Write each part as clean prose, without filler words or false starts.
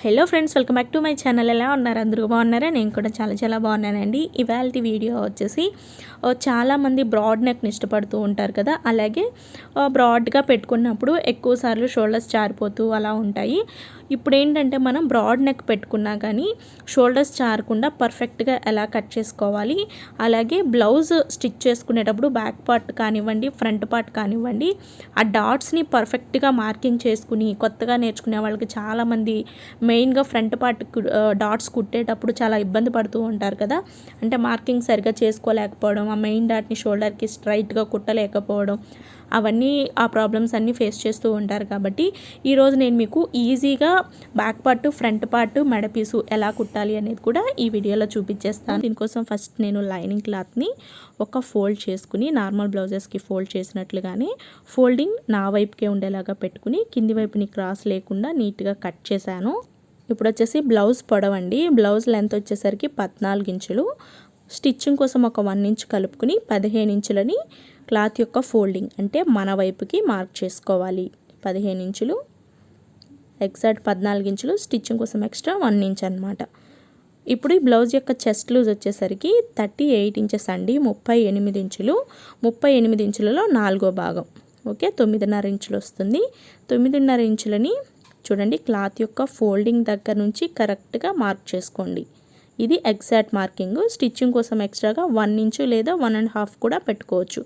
Hello friends, welcome back to my channel. ఎలా ఉన్నారు? అందరూ బాగున్నారా? నేను కూడా చాలా బాగున్నానండి. ఇవాల్టి వీడియో వచ్చేసి చాలామంది బ్రాడ్ నెక్ని ఇష్టపడుతూ ఉంటారు కదా. అలాగే బ్రాడ్గా పెట్టుకున్నప్పుడు ఎక్కువసార్లు షోల్డర్స్ జారిపోతూ అలా ఉంటాయి. ఇప్పుడు ఏంటంటే మనం బ్రాడ్ నెక్ పెట్టుకున్నా కానీ షోల్డర్స్ జారకుండా పర్ఫెక్ట్గా ఎలా కట్ చేసుకోవాలి, అలాగే బ్లౌజ్ స్టిచ్ చేసుకునేటప్పుడు బ్యాక్ పార్ట్ కానివ్వండి, ఫ్రంట్ పార్ట్ కానివ్వండి, ఆ డాట్స్ని పర్ఫెక్ట్గా మార్కింగ్ చేసుకుని కొత్తగా నేర్చుకునే వాళ్ళకి చాలామంది మెయిన్గా ఫ్రంట్ పార్ట్ డాట్స్ కుట్టేటప్పుడు చాలా ఇబ్బంది పడుతూ ఉంటారు కదా. అంటే మార్కింగ్ సరిగ్గా చేసుకోలేకపోవడం, ఆ మెయిన్ డాట్ని షోల్డర్కి స్ట్రైట్గా కుట్టలేకపోవడం, అవన్నీ ఆ ప్రాబ్లమ్స్ అన్నీ ఫేస్ చేస్తూ ఉంటారు. కాబట్టి ఈరోజు నేను మీకు ఈజీగా బ్యాక్ పార్ట్, ఫ్రంట్ పార్ట్, మెడపీసు ఎలా కుట్టాలి అనేది కూడా ఈ వీడియోలో చూపించేస్తాను. దీనికోసం ఫస్ట్ నేను లైనింగ్ క్లాత్ని ఒక ఫోల్డ్ చేసుకుని నార్మల్ బ్లౌజెస్కి ఫోల్డ్ చేసినట్లుగానే ఫోల్డింగ్ నా వైపుకే ఉండేలాగా పెట్టుకుని కింది వైపుని క్రాస్ లేకుండా నీట్గా కట్ చేశాను. ఇప్పుడు వచ్చేసి బ్లౌజ్ పొడవండి. బ్లౌజ్ లెంత్ వచ్చేసరికి 14 ఇంచులు. స్టిచ్చింగ్ కోసం ఒక 1 ఇంచ్ కలుపుకుని 15 ఇంచులని క్లాత్ యొక్క ఫోల్డింగ్ అంటే మన వైపుకి మార్క్ చేసుకోవాలి. 15 ఇంచులు ఎగ్జాక్ట్ 14 ఇంచులు స్టిచ్చింగ్ కోసం ఎక్స్ట్రా 1 ఇంచ్ అనమాట. ఇప్పుడు ఈ బ్లౌజ్ యొక్క చెస్ట్ లూజ్ వచ్చేసరికి 38 ఇంచెస్ అండి. 38 ఇంచులు. 38 ఇంచులలో 4వ భాగం ఓకే 9.5 ఇంచులు వస్తుంది. 9.5 ఇంచులని చూడండి క్లాత్ యొక్క ఫోల్డింగ్ దగ్గర నుంచి కరెక్ట్గా మార్క్ చేసుకోండి. ఇది ఎగ్జాక్ట్ మార్కింగ్. స్టిచ్చింగ్ కోసం ఎక్స్ట్రాగా 1 ఇంచు లేదా 1.5 కూడా పెట్టుకోవచ్చు.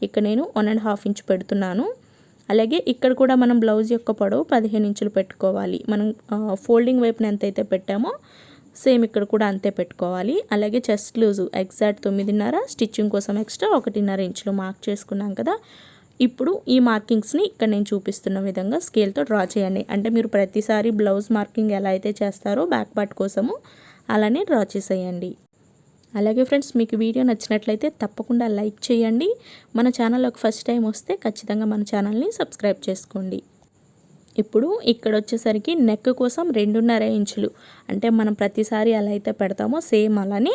ఇక్కడ నేను 1.5 ఇంచు పెడుతున్నాను. అలాగే ఇక్కడ కూడా మనం బ్లౌజ్ యొక్క పొడవు 15 ఇంచులు పెట్టుకోవాలి. మనం ఫోల్డింగ్ వైపున ఎంతైతే పెట్టామో సేమ్ ఇక్కడ కూడా అంతే పెట్టుకోవాలి. అలాగే చెస్ట్ లూజు ఎగ్జాక్ట్ 9.5, స్టిచ్చింగ్ కోసం ఎక్స్ట్రా 1.5 ఇంచులు మార్క్ చేసుకున్నాం కదా. ఇప్పుడు ఈ మార్కింగ్స్ని ఇక్కడ నేను చూపిస్తున్న విధంగా స్కేల్తో డ్రా చేయండి. అంటే మీరు ప్రతిసారి బ్లౌజ్ మార్కింగ్ ఎలా అయితే చేస్తారో బ్యాక్ పార్ట్ కోసము అలానే డ్రా చేసేయండి. అలాగే ఫ్రెండ్స్, మీకు వీడియో నచ్చినట్లయితే తప్పకుండా లైక్ చేయండి. మన ఛానల్లోకి ఫస్ట్ టైం వస్తే ఖచ్చితంగా మన ఛానల్ని సబ్స్క్రైబ్ చేసుకోండి. ఇప్పుడు ఇక్కడ వచ్చేసరికి నెక్ కోసం 2.5 ఇంచులు అంటే మనం ప్రతిసారి ఎలా అయితే పెడతామో సేమ్ అలానే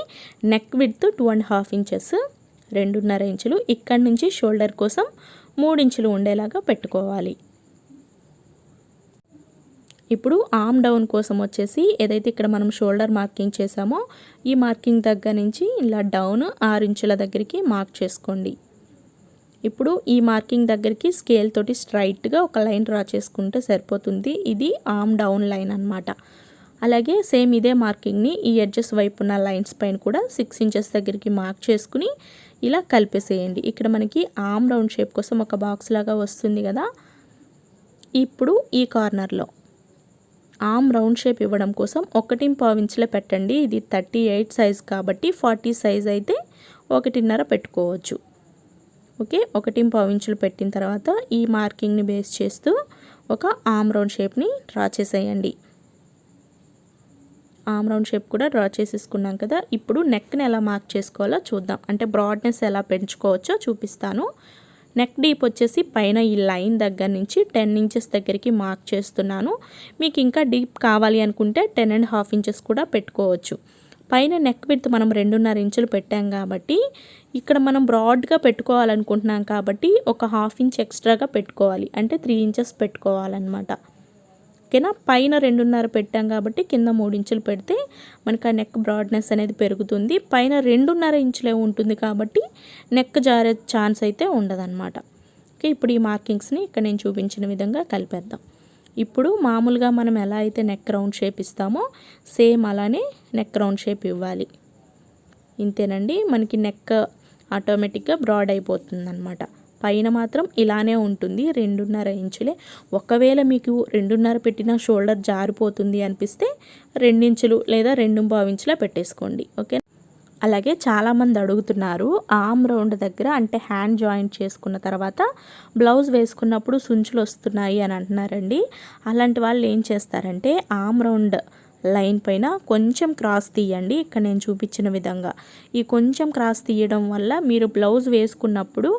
నెక్ విడ్త్ 2.5 ఇంచెస్ 2.5 ఇంచులు. ఇక్కడ నుంచి షోల్డర్ కోసం 3 ఇంచులు ఉండేలాగా పెట్టుకోవాలి. ఇప్పుడు ఆర్మ్ డౌన్ కోసం వచ్చేసి ఏదైతే ఇక్కడ మనం షోల్డర్ మార్కింగ్ చేసామో ఈ మార్కింగ్ దగ్గర నుంచి ఇలా డౌన్ 6 ఇంచుల దగ్గరికి మార్క్ చేసుకోండి. ఇప్పుడు ఈ మార్కింగ్ దగ్గరికి స్కేల్ తోటి స్ట్రైట్గా ఒక లైన్ డ్రా చేసుకుంటే సరిపోతుంది. ఇది ఆర్మ్ డౌన్ లైన్ అన్నమాట. అలాగే సేమ్ ఇదే మార్కింగ్ని ఈ ఎడ్జెస్ వైపు ఉన్న లైన్స్ పైన కూడా 6 ఇంచెస్ దగ్గరికి మార్క్ చేసుకుని ఇలా కలిపేసేయండి. ఇక్కడ మనకి ఆర్మ్ రౌండ్ షేప్ కోసం ఒక బాక్స్ లాగా వస్తుంది కదా. ఇప్పుడు ఈ కార్నర్లో ఆర్మ్ రౌండ్ షేప్ ఇవ్వడం కోసం 1.5 ఇంచులే పెట్టండి. ఇది 38 సైజ్ కాబట్టి 40 సైజ్ అయితే 1.5 పెట్టుకోవచ్చు. ఓకే 1.5 ఇంచులు పెట్టిన తర్వాత ఈ మార్కింగ్ని బేస్ చేస్తూ ఒక ఆర్మ్ రౌండ్ షేప్ని డ్రా చేసేయండి. ఆర్మ్ రౌండ్ షేప్ కూడా డ్రా చేసేసుకున్నాం కదా. ఇప్పుడు నెక్ని ఎలా మార్క్ చేసుకోవాలో చూద్దాం. అంటే బ్రాడ్నెస్ ఎలా పెంచుకోవచ్చో చూపిస్తాను. నెక్ డీప్ వచ్చేసి పైన ఈ లైన్ దగ్గర నుంచి 10 ఇంచెస్ దగ్గరికి మార్క్ చేస్తున్నాను. మీకు ఇంకా డీప్ కావాలి అనుకుంటే 10.5 ఇంచెస్ కూడా పెట్టుకోవచ్చు. పైన నెక్ విడ్త్ మనం 2.5 ఇంచులు పెట్టాం కాబట్టి ఇక్కడ మనం బ్రాడ్గా పెట్టుకోవాలనుకుంటున్నాం కాబట్టి ఒక 1/2 ఇంచ్ ఎక్స్ట్రాగా పెట్టుకోవాలి. అంటే 3 ఇంచెస్ పెట్టుకోవాలన్నమాట. ఓకేనా. పైన 2.5 పెట్టాం కాబట్టి కింద 3 ఇంచులు పెడితే మనకు ఆ నెక్ బ్రాడ్నెస్ అనేది పెరుగుతుంది. పైన 2.5 ఇంచులే ఉంటుంది కాబట్టి నెక్ జారే ఛాన్స్ అయితే ఉండదన్నమాట. ఓకే ఇప్పుడు ఈ మార్కింగ్స్ని ఇక్కడ నేను చూపించిన విధంగా కలిపేద్దాం. ఇప్పుడు మామూలుగా మనం ఎలా అయితే నెక్ రౌండ్ షేప్ ఇస్తామో సేమ్ అలానే నెక్ రౌండ్ షేప్ ఇవ్వాలి. ఇంతేనండి, మనకి నెక్ ఆటోమేటిక్గా బ్రాడ్ అయిపోతుంది అన్నమాట. పైన మాత్రం ఇలానే ఉంటుంది 2.5 ఇంచులే. ఒకవేళ మీకు 2.5 పెట్టిన షోల్డర్ జారిపోతుంది అనిపిస్తే 2 ఇంచులు లేదా 2.5 ఇంచులా పెట్టేసుకోండి. ఓకే. అలాగే చాలామంది అడుగుతున్నారు ఆర్మ్ రౌండ్ దగ్గర అంటే హ్యాండ్ జాయింట్ చేసుకున్న తర్వాత బ్లౌజ్ వేసుకున్నప్పుడు సుంచులు వస్తున్నాయి అని అంటున్నారండి. అలాంటి వాళ్ళు ఏం చేస్తారంటే ఆర్మ్ రౌండ్ లైన్ పైన కొంచెం క్రాస్ తీయండి. ఇక్కడ నేను చూపించిన విధంగా ఈ కొంచెం క్రాస్ తీయడం వల్ల మీరు బ్లౌజ్ వేసుకున్నప్పుడు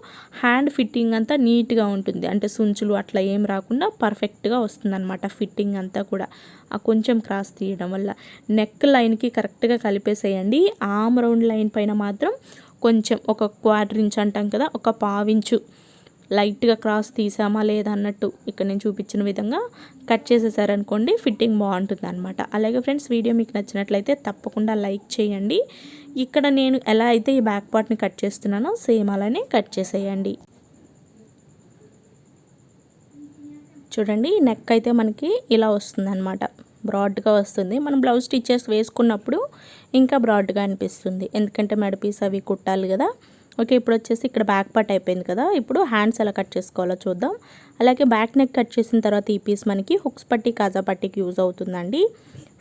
హ్యాండ్ ఫిట్టింగ్ అంతా నీట్గా ఉంటుంది. అంటే సుంచులు అట్లా ఏం రాకుండా పర్ఫెక్ట్గా వస్తుందన్నమాట ఫిట్టింగ్ అంతా కూడా. ఆ కొంచెం క్రాస్ తీయడం వల్ల నెక్ లైన్కి కరెక్ట్గా కలిపేసేయండి. ఆర్మ్ రౌండ్ లైన్ పైన మాత్రం కొంచెం ఒక 1/4 ఇంచ్ అంటాం కదా, ఒక 1/2 ఇంచు లైట్గా క్రాస్ తీసామా లేదా అన్నట్టు ఇక్కడ నేను చూపించిన విధంగా కట్ చేసేసారనుకోండి ఫిట్టింగ్ బాగుంటుంది అనమాట. అలాగే ఫ్రెండ్స్, వీడియో మీకు నచ్చినట్లయితే తప్పకుండా లైక్ చేయండి. ఇక్కడ నేను ఎలా అయితే ఈ బ్యాక్ పార్ట్ని కట్ చేస్తున్నానో సేమ్ అలానే కట్ చేసేయండి. చూడండి, నెక్ అయితే మనకి ఇలా వస్తుంది అనమాట, బ్రాడ్గా వస్తుంది. మనం బ్లౌజ్ స్టిచెస్ వేసుకున్నప్పుడు ఇంకా బ్రాడ్గా అనిపిస్తుంది, ఎందుకంటే మెడ పీస్ అవి కుట్టాలి కదా. ఓకే, ఇప్పుడు వచ్చేసి ఇక్కడ బ్యాక్ పార్ట్ అయిపోయింది కదా. ఇప్పుడు హ్యాండ్స్ ఎలా కట్ చేసుకోవాలో చూద్దాం. అలాగే బ్యాక్ నెక్ కట్ చేసిన తర్వాత ఈ పీస్ మనకి హుక్స్ పట్టి కాజా పట్టికి యూజ్ అవుతుందండి.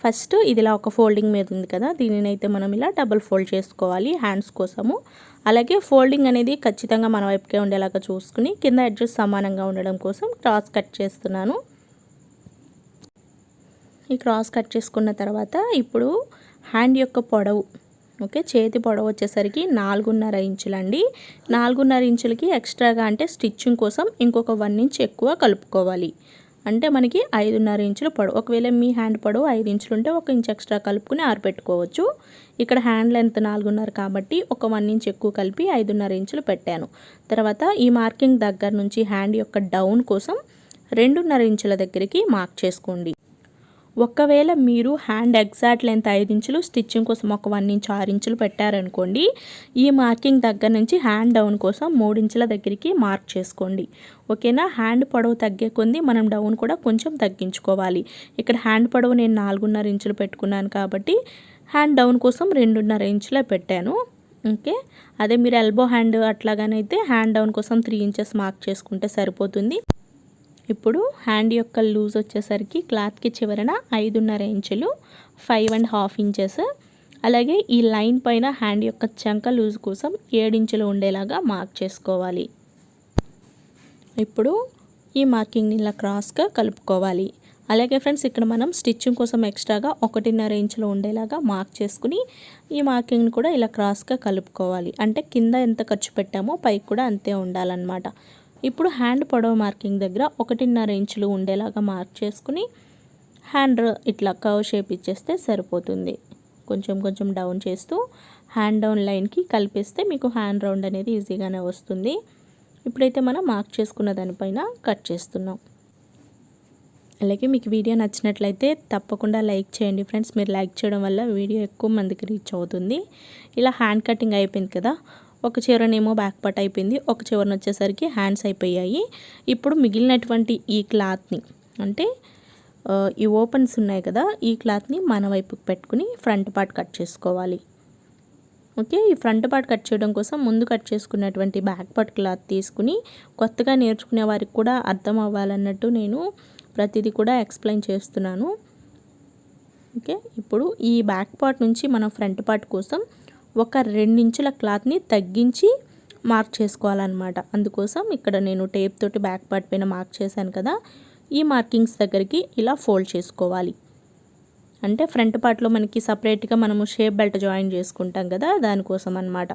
ఫస్ట్ ఇదిలా ఒక ఫోల్డింగ్ మీద ఉంది కదా, దీనిని అయితే మనం ఇలా డబుల్ ఫోల్డ్ చేసుకోవాలి హ్యాండ్స్ కోసము. అలాగే ఫోల్డింగ్ అనేది ఖచ్చితంగా మన వైపుకే ఉండేలాగా చూసుకుని కింద ఎడ్జెస్ సమానంగా ఉండడం కోసం క్రాస్ కట్ చేస్తున్నాను. ఈ క్రాస్ కట్ చేసుకున్న తర్వాత ఇప్పుడు హ్యాండ్ యొక్క పొడవు, ఓకే, చేతి పొడవు వచ్చేసరికి 4.5 ఇంచులండి. 4.5 ఇంచులకి ఎక్స్ట్రాగా అంటే స్టిచ్చింగ్ కోసం ఇంకొక 1 ఇంచ్ ఎక్కువ కలుపుకోవాలి. అంటే మనకి 5.5 ఇంచుల పొడవు. ఒకవేళ మీ హ్యాండ్ పొడవు 5 ఇంచులు ఉంటే 1 ఇంచ్ ఎక్స్ట్రా కలుపుకుని ఆరబెట్టుకోవచ్చు. ఇక్కడ హ్యాండ్ లెంత్ 4.5 కాబట్టి ఒక 1 ఇంచ్ ఎక్కువ కలిపి 5.5 ఇంచులు పెట్టాను. తర్వాత ఈ మార్కింగ్ దగ్గర నుంచి హ్యాండ్ యొక్క డౌన్ కోసం 2.5 ఇంచుల దగ్గరికి మార్క్ చేసుకోండి. ఒకవేళ మీరు హ్యాండ్ ఎగ్జాక్ట్ లెంత్ 5 ఇంచులు, స్టిచ్చింగ్ కోసం ఒక 1 ఇంచ్ 6 ఇంచులు పెట్టారనుకోండి, ఈ మార్కింగ్ దగ్గర నుంచి హ్యాండ్ డౌన్ కోసం 3 ఇంచుల దగ్గరికి మార్క్ చేసుకోండి. ఓకేనా. హ్యాండ్ పొడవు తగ్గే కొంది మనం డౌన్ కూడా కొంచెం తగ్గించుకోవాలి. ఇక్కడ హ్యాండ్ పొడవు నేను 4.5 ఇంచులు పెట్టుకున్నాను కాబట్టి హ్యాండ్ డౌన్ కోసం 2.5 ఇంచులే పెట్టాను. ఓకే, అదే మీరు ఎల్బో హ్యాండ్ అట్లాగానైతే హ్యాండ్ డౌన్ కోసం 3 ఇంచెస్ మార్క్ చేసుకుంటే సరిపోతుంది. ఇప్పుడు హ్యాండ్ యొక్క లూజ్ వచ్చేసరికి క్లాత్కి చివరన 5.5 ఇంచులు, 5.5 ఇంచెస్. అలాగే ఈ లైన్ పైన హ్యాండ్ యొక్క చంక లూజ్ కోసం 7 ఇంచులు ఉండేలాగా మార్క్ చేసుకోవాలి. ఇప్పుడు ఈ మార్కింగ్ని ఇలా క్రాస్గా కలుపుకోవాలి. అలాగే ఫ్రెండ్స్, ఇక్కడ మనం స్టిచ్చింగ్ కోసం ఎక్స్ట్రాగా 1.5 ఇంచులు ఉండేలాగా మార్క్ చేసుకుని ఈ మార్కింగ్ని కూడా ఇలా క్రాస్గా కలుపుకోవాలి. అంటే కింద ఎంత ఖర్చు పెట్టామో పైకి కూడా అంతే ఉండాలన్నమాట. ఇప్పుడు హ్యాండ్ పొడవు మార్కింగ్ దగ్గర 1.5 ఇంచులు ఉండేలాగా మార్క్ చేసుకుని హ్యాండ్ ఇట్లా కర్వ్ షేప్ ఇచ్చేస్తే సరిపోతుంది. కొంచెం కొంచెం డౌన్ చేస్తూ హ్యాండ్ డౌన్ లైన్కి కలిపేస్తే మీకు హ్యాండ్ రౌండ్ అనేది ఈజీగానే వస్తుంది. ఇప్పుడైతే మనం మార్క్ చేసుకున్న దానిపైన కట్ చేస్తున్నాం. అలాగే మీకు వీడియో నచ్చినట్లయితే తప్పకుండా లైక్ చేయండి ఫ్రెండ్స్. మీరు లైక్ చేయడం వల్ల వీడియో ఎక్కువ మందికి రీచ్ అవుతుంది. ఇలా హ్యాండ్ కటింగ్ అయిపోయింది కదా, ఒక చివరనేమో బ్యాక్ పార్ట్ అయిపోయింది, ఒక చివరన వచ్చేసరికి హ్యాండ్స్ అయిపోయాయి. ఇప్పుడు మిగిలినటువంటి ఈ క్లాత్ని, అంటే ఈ ఓపెన్స్ ఉన్నాయి కదా, ఈ క్లాత్ని మన వైపుకి పెట్టుకుని ఫ్రంట్ పార్ట్ కట్ చేసుకోవాలి. ఓకే, ఈ ఫ్రంట్ పార్ట్ కట్ చేయడం కోసం ముందు కట్ చేసుకున్నటువంటి బ్యాక్ పార్ట్ క్లాత్ తీసుకుని కొత్తగా నేర్చుకునే వారికి కూడా అర్థం అవ్వాలన్నట్టు నేను ప్రతిదీ కూడా ఎక్స్ప్లెయిన్ చేస్తున్నాను. ఓకే, ఇప్పుడు ఈ బ్యాక్ పార్ట్ నుంచి మనం ఫ్రంట్ పార్ట్ కోసం ఒక 2 ఇంచుల క్లాత్ని తగ్గించి మార్క్ చేసుకోవాలన్నమాట. అందుకోసం ఇక్కడ నేను టేప్ తోటి బ్యాక్ పార్ట్ పైన మార్క్ చేశాను కదా, ఈ మార్కింగ్స్ దగ్గరికి ఇలా ఫోల్డ్ చేసుకోవాలి. అంటే ఫ్రంట్ పార్ట్లో మనకి సపరేట్గా మనము షేప్ బెల్ట్ జాయిన్ చేసుకుంటాం కదా, దానికోసం అన్నమాట.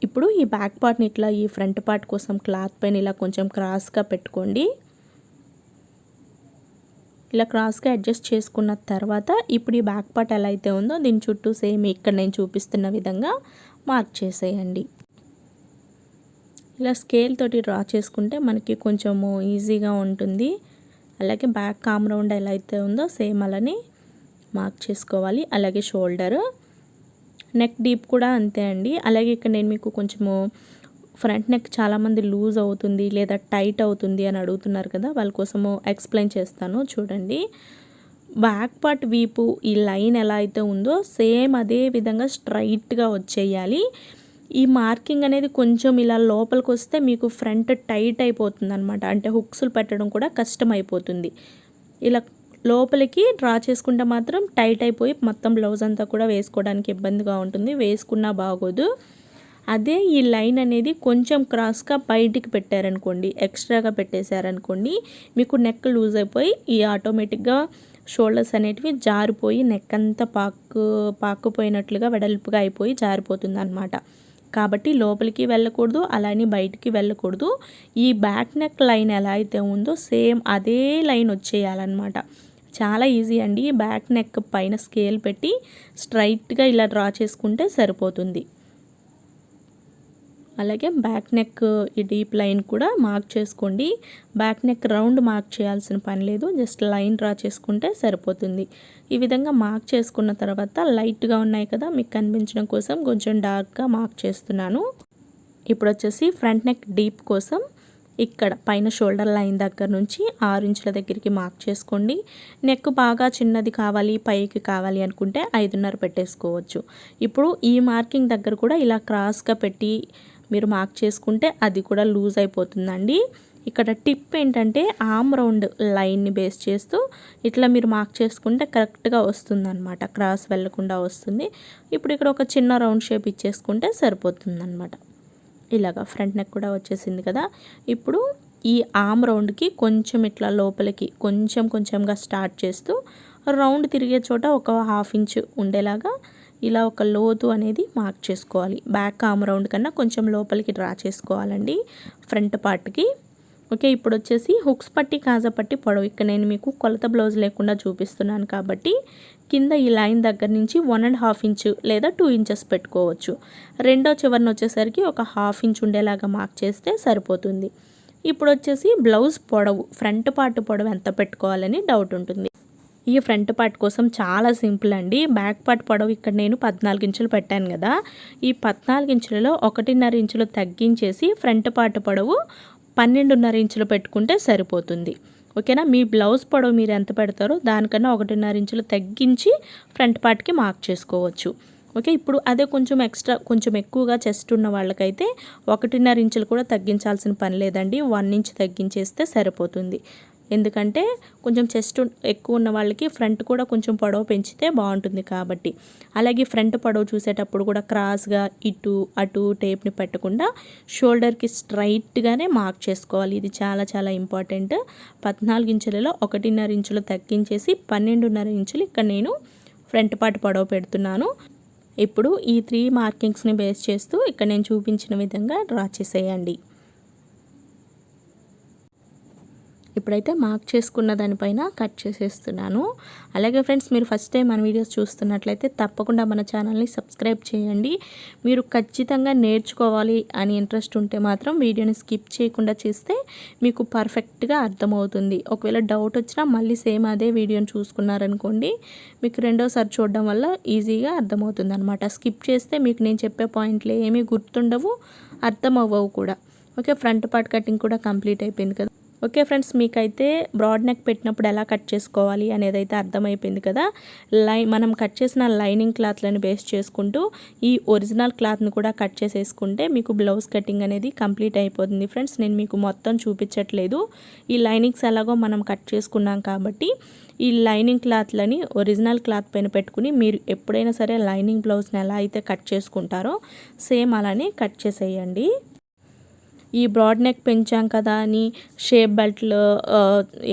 ఇప్పుడు ఈ బ్యాక్ పార్ట్ని ఇట్లా ఈ ఫ్రంట్ పార్ట్ కోసం క్లాత్ పైన ఇలా కొంచెం క్రాస్గా పెట్టుకోండి. ఇలా క్రాస్గా అడ్జస్ట్ చేసుకున్న తర్వాత ఇప్పుడు ఈ బ్యాక్ పార్ట్ ఎలా అయితే ఉందో దీని చుట్టూ సేమ్ ఇక్కడ నేను చూపిస్తున్న విధంగా మార్క్ చేసేయండి. ఇలా స్కేల్ తోటి డ్రా చేసుకుంటే మనకి కొంచెము ఈజీగా ఉంటుంది. అలాగే బ్యాక్ కామ్ రౌండ్ ఎలా అయితే ఉందో సేమ్ అలానే మార్క్ చేసుకోవాలి. అలాగే షోల్డర్, నెక్ డీప్ కూడా అంతే అండి. అలాగే ఇక్కడ నేను మీకు కొంచెము ఫ్రంట్ నెక్ చాలామంది లూజ్ అవుతుంది లేదా టైట్ అవుతుంది అని అడుగుతున్నారు కదా, వాళ్ళ కోసము ఎక్స్ప్లెయిన్ చేస్తాను చూడండి. బ్యాక్ పార్ట్ వీపు ఈ లైన్ ఎలా అయితే ఉందో సేమ్ అదే విధంగా స్ట్రైట్గా వచ్చేయాలి. ఈ మార్కింగ్ అనేది కొంచెం ఇలా లోపలికి వస్తే మీకు ఫ్రంట్ టైట్ అయిపోతుంది అనమాట, అంటే హుక్స్లు పెట్టడం కూడా కష్టం అయిపోతుంది. ఇలా లోపలికి డ్రా చేసుకుంటే మాత్రం టైట్ అయిపోయి మొత్తం బ్లౌజ్ అంతా కూడా వేసుకోవడానికి ఇబ్బందిగా ఉంటుంది, వేసుకున్నా బాగోదు. అదే ఈ లైన్ అనేది కొంచెం క్రాస్గా బయటికి పెట్టారనుకోండి, ఎక్స్ట్రాగా పెట్టేశారనుకోండి, మీకు నెక్ లూజ్ అయిపోయి ఈ ఆటోమేటిక్గా షోల్డర్స్ అనేటివి జారిపోయి నెక్ అంతా పాకుపోయినట్లుగా వెడల్పుగా అయిపోయి జారిపోతుంది అనమాట. కాబట్టి లోపలికి వెళ్ళకూడదు, అలానే బయటికి వెళ్ళకూడదు. ఈ బ్యాక్ నెక్ లైన్ ఎలా అయితే ఉందో సేమ్ అదే లైన్ వచ్చేయాలన్నమాట. చాలా ఈజీ అండి. బ్యాక్ నెక్ పైన స్కేల్ పెట్టి స్ట్రైట్గా ఇలా డ్రా చేసుకుంటే సరిపోతుంది. అలాగే బ్యాక్ నెక్ ఈ డీప్ లైన్ కూడా మార్క్ చేసుకోండి. బ్యాక్ నెక్ రౌండ్ మార్క్ చేయాల్సిన పని లేదు, జస్ట్ లైన్ డ్రా చేసుకుంటే సరిపోతుంది. ఈ విధంగా మార్క్ చేసుకున్న తర్వాత లైట్గా ఉన్నాయి కదా, మీకు కనిపించడం కోసం కొంచెం డార్క్గా మార్క్ చేస్తున్నాను. ఇప్పుడు వచ్చేసి ఫ్రంట్ నెక్ డీప్ కోసం ఇక్కడ పైన షోల్డర్ లైన్ దగ్గర నుంచి 6 ఇంచుల దగ్గరికి మార్క్ చేసుకోండి. నెక్ బాగా చిన్నది కావాలి, పైకి కావాలి అనుకుంటే 5.5 పెట్టేసుకోవచ్చు. ఇప్పుడు ఈ మార్కింగ్ దగ్గర కూడా ఇలా క్రాస్గా పెట్టి మీరు మార్క్ చేసుకుంటే అది కూడా లూజ్ అయిపోతుందండి. ఇక్కడ టిప్ ఏంటంటే ఆమ్ రౌండ్ లైన్ని బేస్ చేస్తూ ఇట్లా మీరు మార్క్ చేసుకుంటే కరెక్ట్గా వస్తుంది అనమాట, క్రాస్ వెళ్ళకుండా వస్తుంది. ఇప్పుడు ఇక్కడ ఒక చిన్న రౌండ్ షేప్ ఇచ్చేసుకుంటే సరిపోతుంది అనమాట. ఇలాగా ఫ్రంట్ నెక్ కూడా వచ్చేసింది కదా. ఇప్పుడు ఈ ఆమ్ రౌండ్కి కొంచెం ఇట్లా లోపలికి కొంచెంగా స్టార్ట్ చేస్తూ రౌండ్ తిరిగే చోట ఒక 1/2 ఇంచు ఉండేలాగా ఇలా ఒక లోతు అనేది మార్క్ చేసుకోవాలి. బ్యాక్ ఆమ్ రౌండ్ కన్నా కొంచెం లోపలికి డ్రా చేసుకోవాలండి ఫ్రంట్ పార్ట్కి. ఓకే, ఇప్పుడు వచ్చేసి హుక్స్ పట్టి కాజా పట్టి పొడవు ఇక్కడ నేను మీకు కొలత బ్లౌజ్ లేకుండా చూపిస్తున్నాను కాబట్టి కింద ఈ లైన్ దగ్గర నుంచి 1.5 ఇంచు లేదా 2 ఇంచెస్ పెట్టుకోవచ్చు. రెండో చివరన వచ్చేసరికి ఒక 1/2 ఇంచ్ ఉండేలాగా మార్క్ చేస్తే సరిపోతుంది. ఇప్పుడు వచ్చేసి బ్లౌజ్ పొడవు ఫ్రంట్ పార్ట్ పొడవు ఎంత పెట్టుకోవాలని డౌట్ ఉంటుంది. ఈ ఫ్రంట్ పార్ట్ కోసం చాలా సింపుల్ అండి. బ్యాక్ పార్ట్ పొడవు ఇక్కడ నేను 14 ఇంచులు పెట్టాను కదా, ఈ 14 ఇంచులలో 1.5 ఇంచులు తగ్గించేసి ఫ్రంట్ పార్ట్ పొడవు 12.5 ఇంచులు పెట్టుకుంటే సరిపోతుంది. ఓకేనా, మీ బ్లౌజ్ పొడవు మీరు ఎంత పెడతారో దానికన్నా 1.5 ఇంచులు తగ్గించి ఫ్రంట్ పార్ట్కి మార్క్ చేసుకోవచ్చు. ఓకే, ఇప్పుడు అదే కొంచెం ఎక్కువగా చెస్ట్ ఉన్న వాళ్ళకైతే 1.5 ఇంచులు కూడా తగ్గించాల్సిన పని లేదండి, 1 ఇంచ్ తగ్గించేస్తే సరిపోతుంది. ఎందుకంటే కొంచెం చెస్ట్ ఎక్కువ ఉన్న వాళ్ళకి ఫ్రంట్ కూడా కొంచెం పొడవు పెంచితే బాగుంటుంది కాబట్టి. అలాగే ఫ్రంట్ పొడవు చూసేటప్పుడు కూడా క్రాస్గా ఇటు అటు టేప్ని పెట్టకుండా షోల్డర్కి స్ట్రైట్గానే మార్క్ చేసుకోవాలి. ఇది చాలా చాలా ఇంపార్టెంట్. 14 ఇంచులలో 1.5 ఇంచులు తగ్గించేసి 12.5 ఇంచులు ఇక్కడ నేను ఫ్రంట్ పార్ట్ పొడవు పెడుతున్నాను. ఇప్పుడు ఈ 3 మార్కింగ్స్ని బేస్ చేస్తూ ఇక్కడ నేను చూపించిన విధంగా డ్రా చేసేయండి. ఇప్పుడైతే మార్క్ చేసుకున్న దానిపైన కట్ చేసేస్తున్నాను. అలాగే ఫ్రెండ్స్, మీరు ఫస్ట్ టైం మన వీడియోస్ చూస్తున్నట్లయితే తప్పకుండా మన ఛానల్ని సబ్స్క్రైబ్ చేయండి. మీరు ఖచ్చితంగా నేర్చుకోవాలి అని ఇంట్రెస్ట్ ఉంటే మాత్రం వీడియోని స్కిప్ చేయకుండా చేస్తే మీకు పర్ఫెక్ట్గా అర్థమవుతుంది. ఒకవేళ డౌట్ వచ్చినా మళ్ళీ సేమ్ అదే వీడియోని చూసుకున్నారనుకోండి, మీకు రెండోసారి చూడడం వల్ల ఈజీగా అర్థమవుతుంది అనమాట. స్కిప్ చేస్తే మీకు నేను చెప్పే పాయింట్లు ఏమీ గుర్తుండవు, అర్థం అవ్వవు కూడా. ఓకే, ఫ్రంట్ పార్ట్ కటింగ్ కూడా కంప్లీట్ అయిపోయింది కదా. ఓకే ఫ్రెండ్స్, మీకైతే బ్రాడ్ నెక్ పెట్టినప్పుడు ఎలా కట్ చేసుకోవాలి అనేది అయితే అర్థమైపోయింది కదా. మనం కట్ చేసిన లైనింగ్ క్లాత్లను బేస్ చేసుకుంటూ ఈ ఒరిజినల్ క్లాత్ని కూడా కట్ చేసేసుకుంటే మీకు బ్లౌజ్ కటింగ్ అనేది కంప్లీట్ అయిపోతుంది. ఫ్రెండ్స్, నేను మీకు మొత్తం చూపించట్లేదు, ఈ లైనింగ్స్ ఎలాగో మనం కట్ చేసుకున్నాం కాబట్టి ఈ లైనింగ్ క్లాత్లని ఒరిజినల్ క్లాత్ పైన పెట్టుకుని మీరు ఎప్పుడైనా సరే లైనింగ్ బ్లౌజ్ని ఎలా అయితే కట్ చేసుకుంటారో సేమ్ అలానే కట్ చేసేయండి. ఈ బ్రాడ్ నెక్ పెంచాం కదా అని షేప్ బెల్ట్లో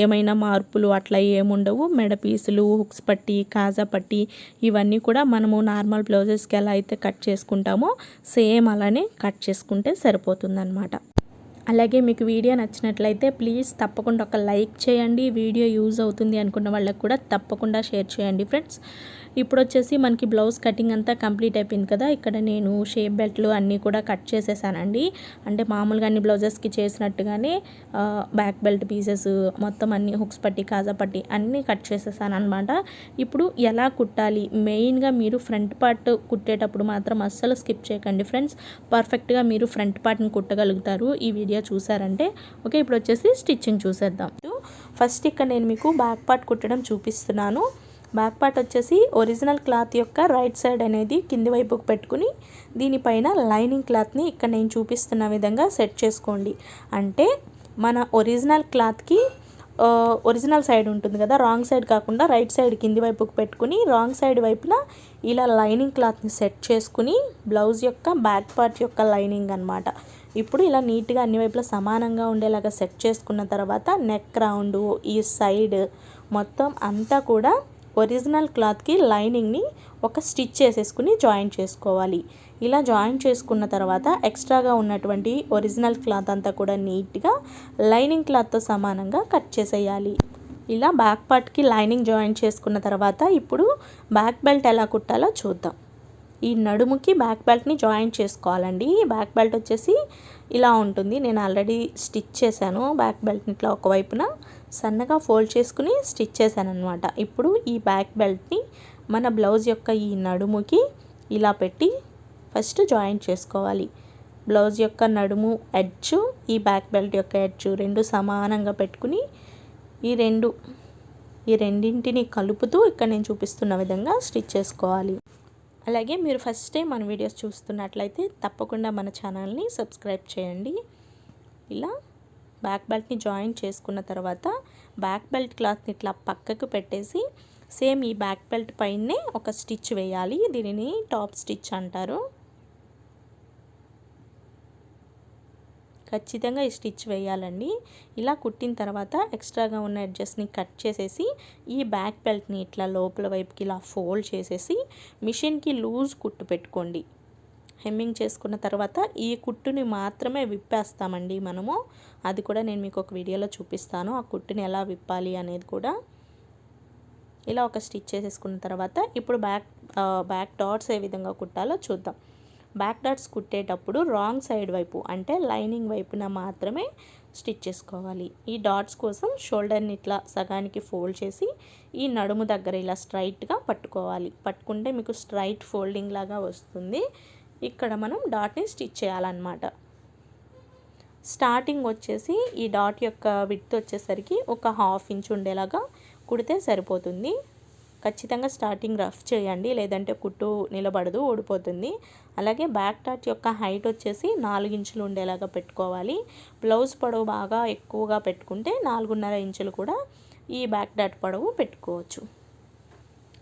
ఏమైనా మార్పులు అట్లా ఏముండవు. మెడ పీసులు, హుక్స్ పట్టి, కాజా పట్టి ఇవన్నీ కూడా మనము నార్మల్ బ్లౌజెస్కి ఎలా అయితే కట్ చేసుకుంటామో సేమ్ అలానే కట్ చేసుకుంటే సరిపోతుందన్నమాట. అలాగే మీకు వీడియో నచ్చినట్లయితే ప్లీజ్ తప్పకుండా ఒక లైక్ చేయండి. వీడియో యూజ్ అవుతుంది అనుకున్న వాళ్ళకి కూడా తప్పకుండా షేర్ చేయండి ఫ్రెండ్స్. ఇప్పుడు వచ్చేసి మనకి బ్లౌజ్ కటింగ్ అంతా కంప్లీట్ అయిపోయింది కదా. ఇక్కడ నేను షేప్ బెల్ట్లు అన్నీ కూడా కట్ చేసేసానండి. అంటే మామూలుగా అన్ని బ్లౌజెస్కి చేసినట్టుగానే బ్యాక్ బెల్ట్ పీసెస్ మొత్తం అన్ని హుక్స్ పట్టి, కాజా పట్టి అన్నీ కట్ చేసేసాను అనమాట. ఇప్పుడు ఎలా కుట్టాలి, మెయిన్గా మీరు ఫ్రంట్ పార్ట్ కుట్టేటప్పుడు మాత్రం అస్సలు స్కిప్ చేయకండి ఫ్రెండ్స్. పర్ఫెక్ట్గా మీరు ఫ్రంట్ పార్ట్ని కుట్టగలుగుతారు ఈ వీడియో చూసారంటే. ఓకే, ఇప్పుడు వచ్చేసి స్టిచ్చింగ్ చూసేద్దాం. ఫస్ట్ ఇక్కడ నేను మీకు బ్యాక్ పార్ట్ కుట్టడం చూపిస్తున్నాను. బ్యాక్ పార్ట్ వచ్చేసి ఒరిజినల్ క్లాత్ యొక్క రైట్ సైడ్ అనేది కింది వైపుకు పెట్టుకుని దీనిపైన లైనింగ్ క్లాత్ని ఇక్కడ నేను చూపిస్తున్న విధంగా సెట్ చేసుకోండి. అంటే మన ఒరిజినల్ క్లాత్కి ఒరిజినల్ సైడ్ ఉంటుంది కదా, రాంగ్ సైడ్ కాకుండా రైట్ సైడ్ కింది వైపుకు పెట్టుకుని రాంగ్ సైడ్ వైపున ఇలా లైనింగ్ క్లాత్ని సెట్ చేసుకుని బ్లౌజ్ యొక్క బ్యాక్ పార్ట్ యొక్క లైనింగ్ అనమాట. ఇప్పుడు ఇలా నీట్గా అన్ని వైపులా సమానంగా ఉండేలాగా సెట్ చేసుకున్న తర్వాత నెక్ రౌండ్, ఈ సైడ్ మొత్తం అంతా కూడా ఒరిజినల్ క్లాత్కి లైనింగ్ని ఒక స్టిచ్ చేసేసుకుని జాయింట్ చేసుకోవాలి. ఇలా జాయింట్ చేసుకున్న తర్వాత ఎక్స్ట్రాగా ఉన్నటువంటి ఒరిజినల్ క్లాత్ అంతా కూడా నీట్గా లైనింగ్ క్లాత్తో సమానంగా కట్ చేసేయాలి. ఇలా బ్యాక్ పార్ట్కి లైనింగ్ జాయింట్ చేసుకున్న తర్వాత ఇప్పుడు బ్యాక్ బెల్ట్ ఎలా కుట్టాలో చూద్దాం. ఈ నడుముకి బ్యాక్ బెల్ట్ని జాయిన్ చేసుకోవాలండి. బ్యాక్ బెల్ట్ వచ్చేసి ఇలా ఉంటుంది. నేను ఆల్రెడీ స్టిచ్ చేశాను. బ్యాక్ బెల్ట్ని ఇట్లా ఒకవైపున సన్నగా ఫోల్డ్ చేసుకుని స్టిచ్ చేశాను అనమాట. ఇప్పుడు ఈ బ్యాక్ బెల్ట్ని మన బ్లౌజ్ యొక్క ఈ నడుముకి ఇలా పెట్టి ఫస్ట్ జాయిన్ చేసుకోవాలి. బ్లౌజ్ యొక్క నడుము ఎడ్జ్, ఈ బ్యాక్ బెల్ట్ యొక్క ఎడ్జ్ రెండు సమానంగా పెట్టుకుని ఈ రెండింటిని కలుపుతూ ఇక్కడ నేను చూపిస్తున్న విధంగా స్టిచ్ చేసుకోవాలి. అలాగే మీరు ఫస్ట్ టైం మన వీడియోస్ చూస్తున్నట్లయితే తప్పకుండా మన ఛానల్ని సబ్స్క్రైబ్ చేయండి. ఇలా బ్యాక్ బెల్ట్ని జాయిన్ చేసుకున్న తర్వాత బ్యాక్ బెల్ట్ క్లాత్ని ఇట్లా పక్కకు పెట్టేసి సేమ్ ఈ బ్యాక్ బెల్ట్ పైనే ఒక స్టిచ్ వేయాలి. దీనిని టాప్ స్టిచ్ అంటారు. ఖచ్చితంగా ఈ స్టిచ్ వేయాలండి. ఇలా కుట్టిన తర్వాత ఎక్స్ట్రాగా ఉన్న ఎడ్జెస్ని కట్ చేసేసి ఈ బ్యాక్ బెల్ట్ని ఇట్లా లోపల వైపుకి ఇలా ఫోల్డ్ చేసేసి మిషన్కి లూజ్ కుట్టు పెట్టుకోండి. హెమ్మింగ్ చేసుకున్న తర్వాత ఈ కుట్టుని మాత్రమే విప్పేస్తామండి మనము. అది కూడా నేను మీకు ఒక వీడియోలో చూపిస్తాను, ఆ కుట్టుని ఎలా విప్పాలి అనేది కూడా. ఇలా ఒక స్టిచ్ చేసేసుకున్న తర్వాత ఇప్పుడు బ్యాక్ డాట్స్ ఏ విధంగా కుట్టాలో చూద్దాం. బ్యాక్ డాట్స్ కుట్టేటప్పుడు రాంగ్ సైడ్ వైపు అంటే లైనింగ్ వైపున మాత్రమే స్టిచ్ చేసుకోవాలి. ఈ డాట్స్ కోసం షోల్డర్ని ఇట్లా సగానికి ఫోల్డ్ చేసి ఈ నడుము దగ్గర ఇలా స్ట్రైట్గా పట్టుకోవాలి. పట్టుకుంటే మీకు స్ట్రైట్ ఫోల్డింగ్ లాగా వస్తుంది. ఇక్కడ మనం డాట్ని స్టిచ్ చేయాలన్నమాట. స్టార్టింగ్ వచ్చేసి ఈ డాట్ యొక్క విడ్త్ వచ్చేసరికి ఒక 1/2 ఇంచ్ ఉండేలాగా కుడితే సరిపోతుంది. ఖచ్చితంగా స్టార్టింగ్ రఫ్ చేయండి, లేదంటే కుట్టు నిలబడదు, ఊడిపోతుంది. అలాగే బ్యాక్ డాట్ యొక్క హైట్ వచ్చేసి 4 ఇంచులు ఉండేలాగా పెట్టుకోవాలి. బ్లౌజ్ పొడవు బాగా ఎక్కువగా పెట్టుకుంటే 4.5 ఇంచులు కూడా ఈ బ్యాక్ డాట్ పొడవు పెట్టుకోవచ్చు.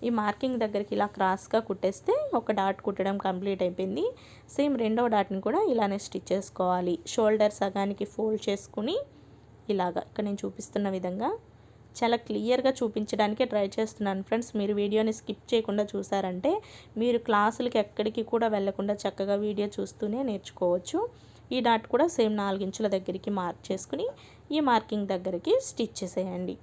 ఈ మార్కింగ్ దగ్గరికి ఇలా క్రాస్గా కుట్టేస్తే ఒక డాట్ కుట్టడం కంప్లీట్ అయిపోయింది. సేమ్ రెండవ డాట్ని కూడా ఇలానే స్టిచ్ చేసుకోవాలి. షోల్డర్ సగానికి ఫోల్డ్ చేసుకుని ఇలాగా ఇక్కడ నేను చూపిస్తున్న విధంగా చాలా క్లియర్గా చూపించడానికి ట్రై చేస్తున్నాను ఫ్రెండ్స్. మీరు వీడియోని స్కిప్ చేయకుండా చూసారంటే మీరు క్లాసులకి ఎక్కడికి కూడా వెళ్ళకుండా చక్కగా వీడియో చూస్తూనే నేర్చుకోవచ్చు. ఈ డాట్ కూడా సేమ్ 4 ఇంచుల దగ్గరికి మార్క్ చేసుకుని ఈ మార్కింగ్ దగ్గరికి స్టిచ్ చేసేయండి.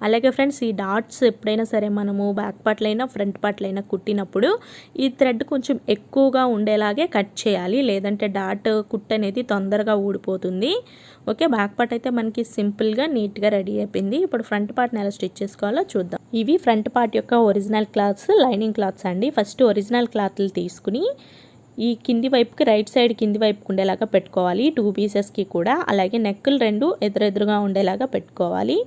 అలాగే ఫ్రెండ్స్, ఈ డాట్స్ ఎప్పుడైనా సరే మనము బ్యాక్ పార్ట్లైనా ఫ్రంట్ పార్ట్లైనా కుట్టినప్పుడు ఈ థ్రెడ్ కొంచెం ఎక్కువగా ఉండేలాగే కట్ చేయాలి, లేదంటే డాట్ కుట్ అనేది తొందరగా ఊడిపోతుంది. ఓకే, బ్యాక్ పార్ట్ అయితే మనకి సింపుల్గా నీట్గా రెడీ అయిపోయింది. ఇప్పుడు ఫ్రంట్ పార్ట్ని ఎలా స్టిచ్ చేసుకోవాలో చూద్దాం. ఇవి ఫ్రంట్ పార్ట్ యొక్క ఒరిజినల్ క్లాత్స్, లైనింగ్ క్లాత్స్ అండి. ఫస్ట్ ఒరిజినల్ క్లాత్లు తీసుకుని ఈ కింది వైపుకి రైట్ సైడ్ కింది వైపుకి ఉండేలాగా పెట్టుకోవాలి 2 పీసెస్కి కూడా. అలాగే నెక్కులు 2 ఎదురెదురుగా ఉండేలాగా పెట్టుకోవాలి.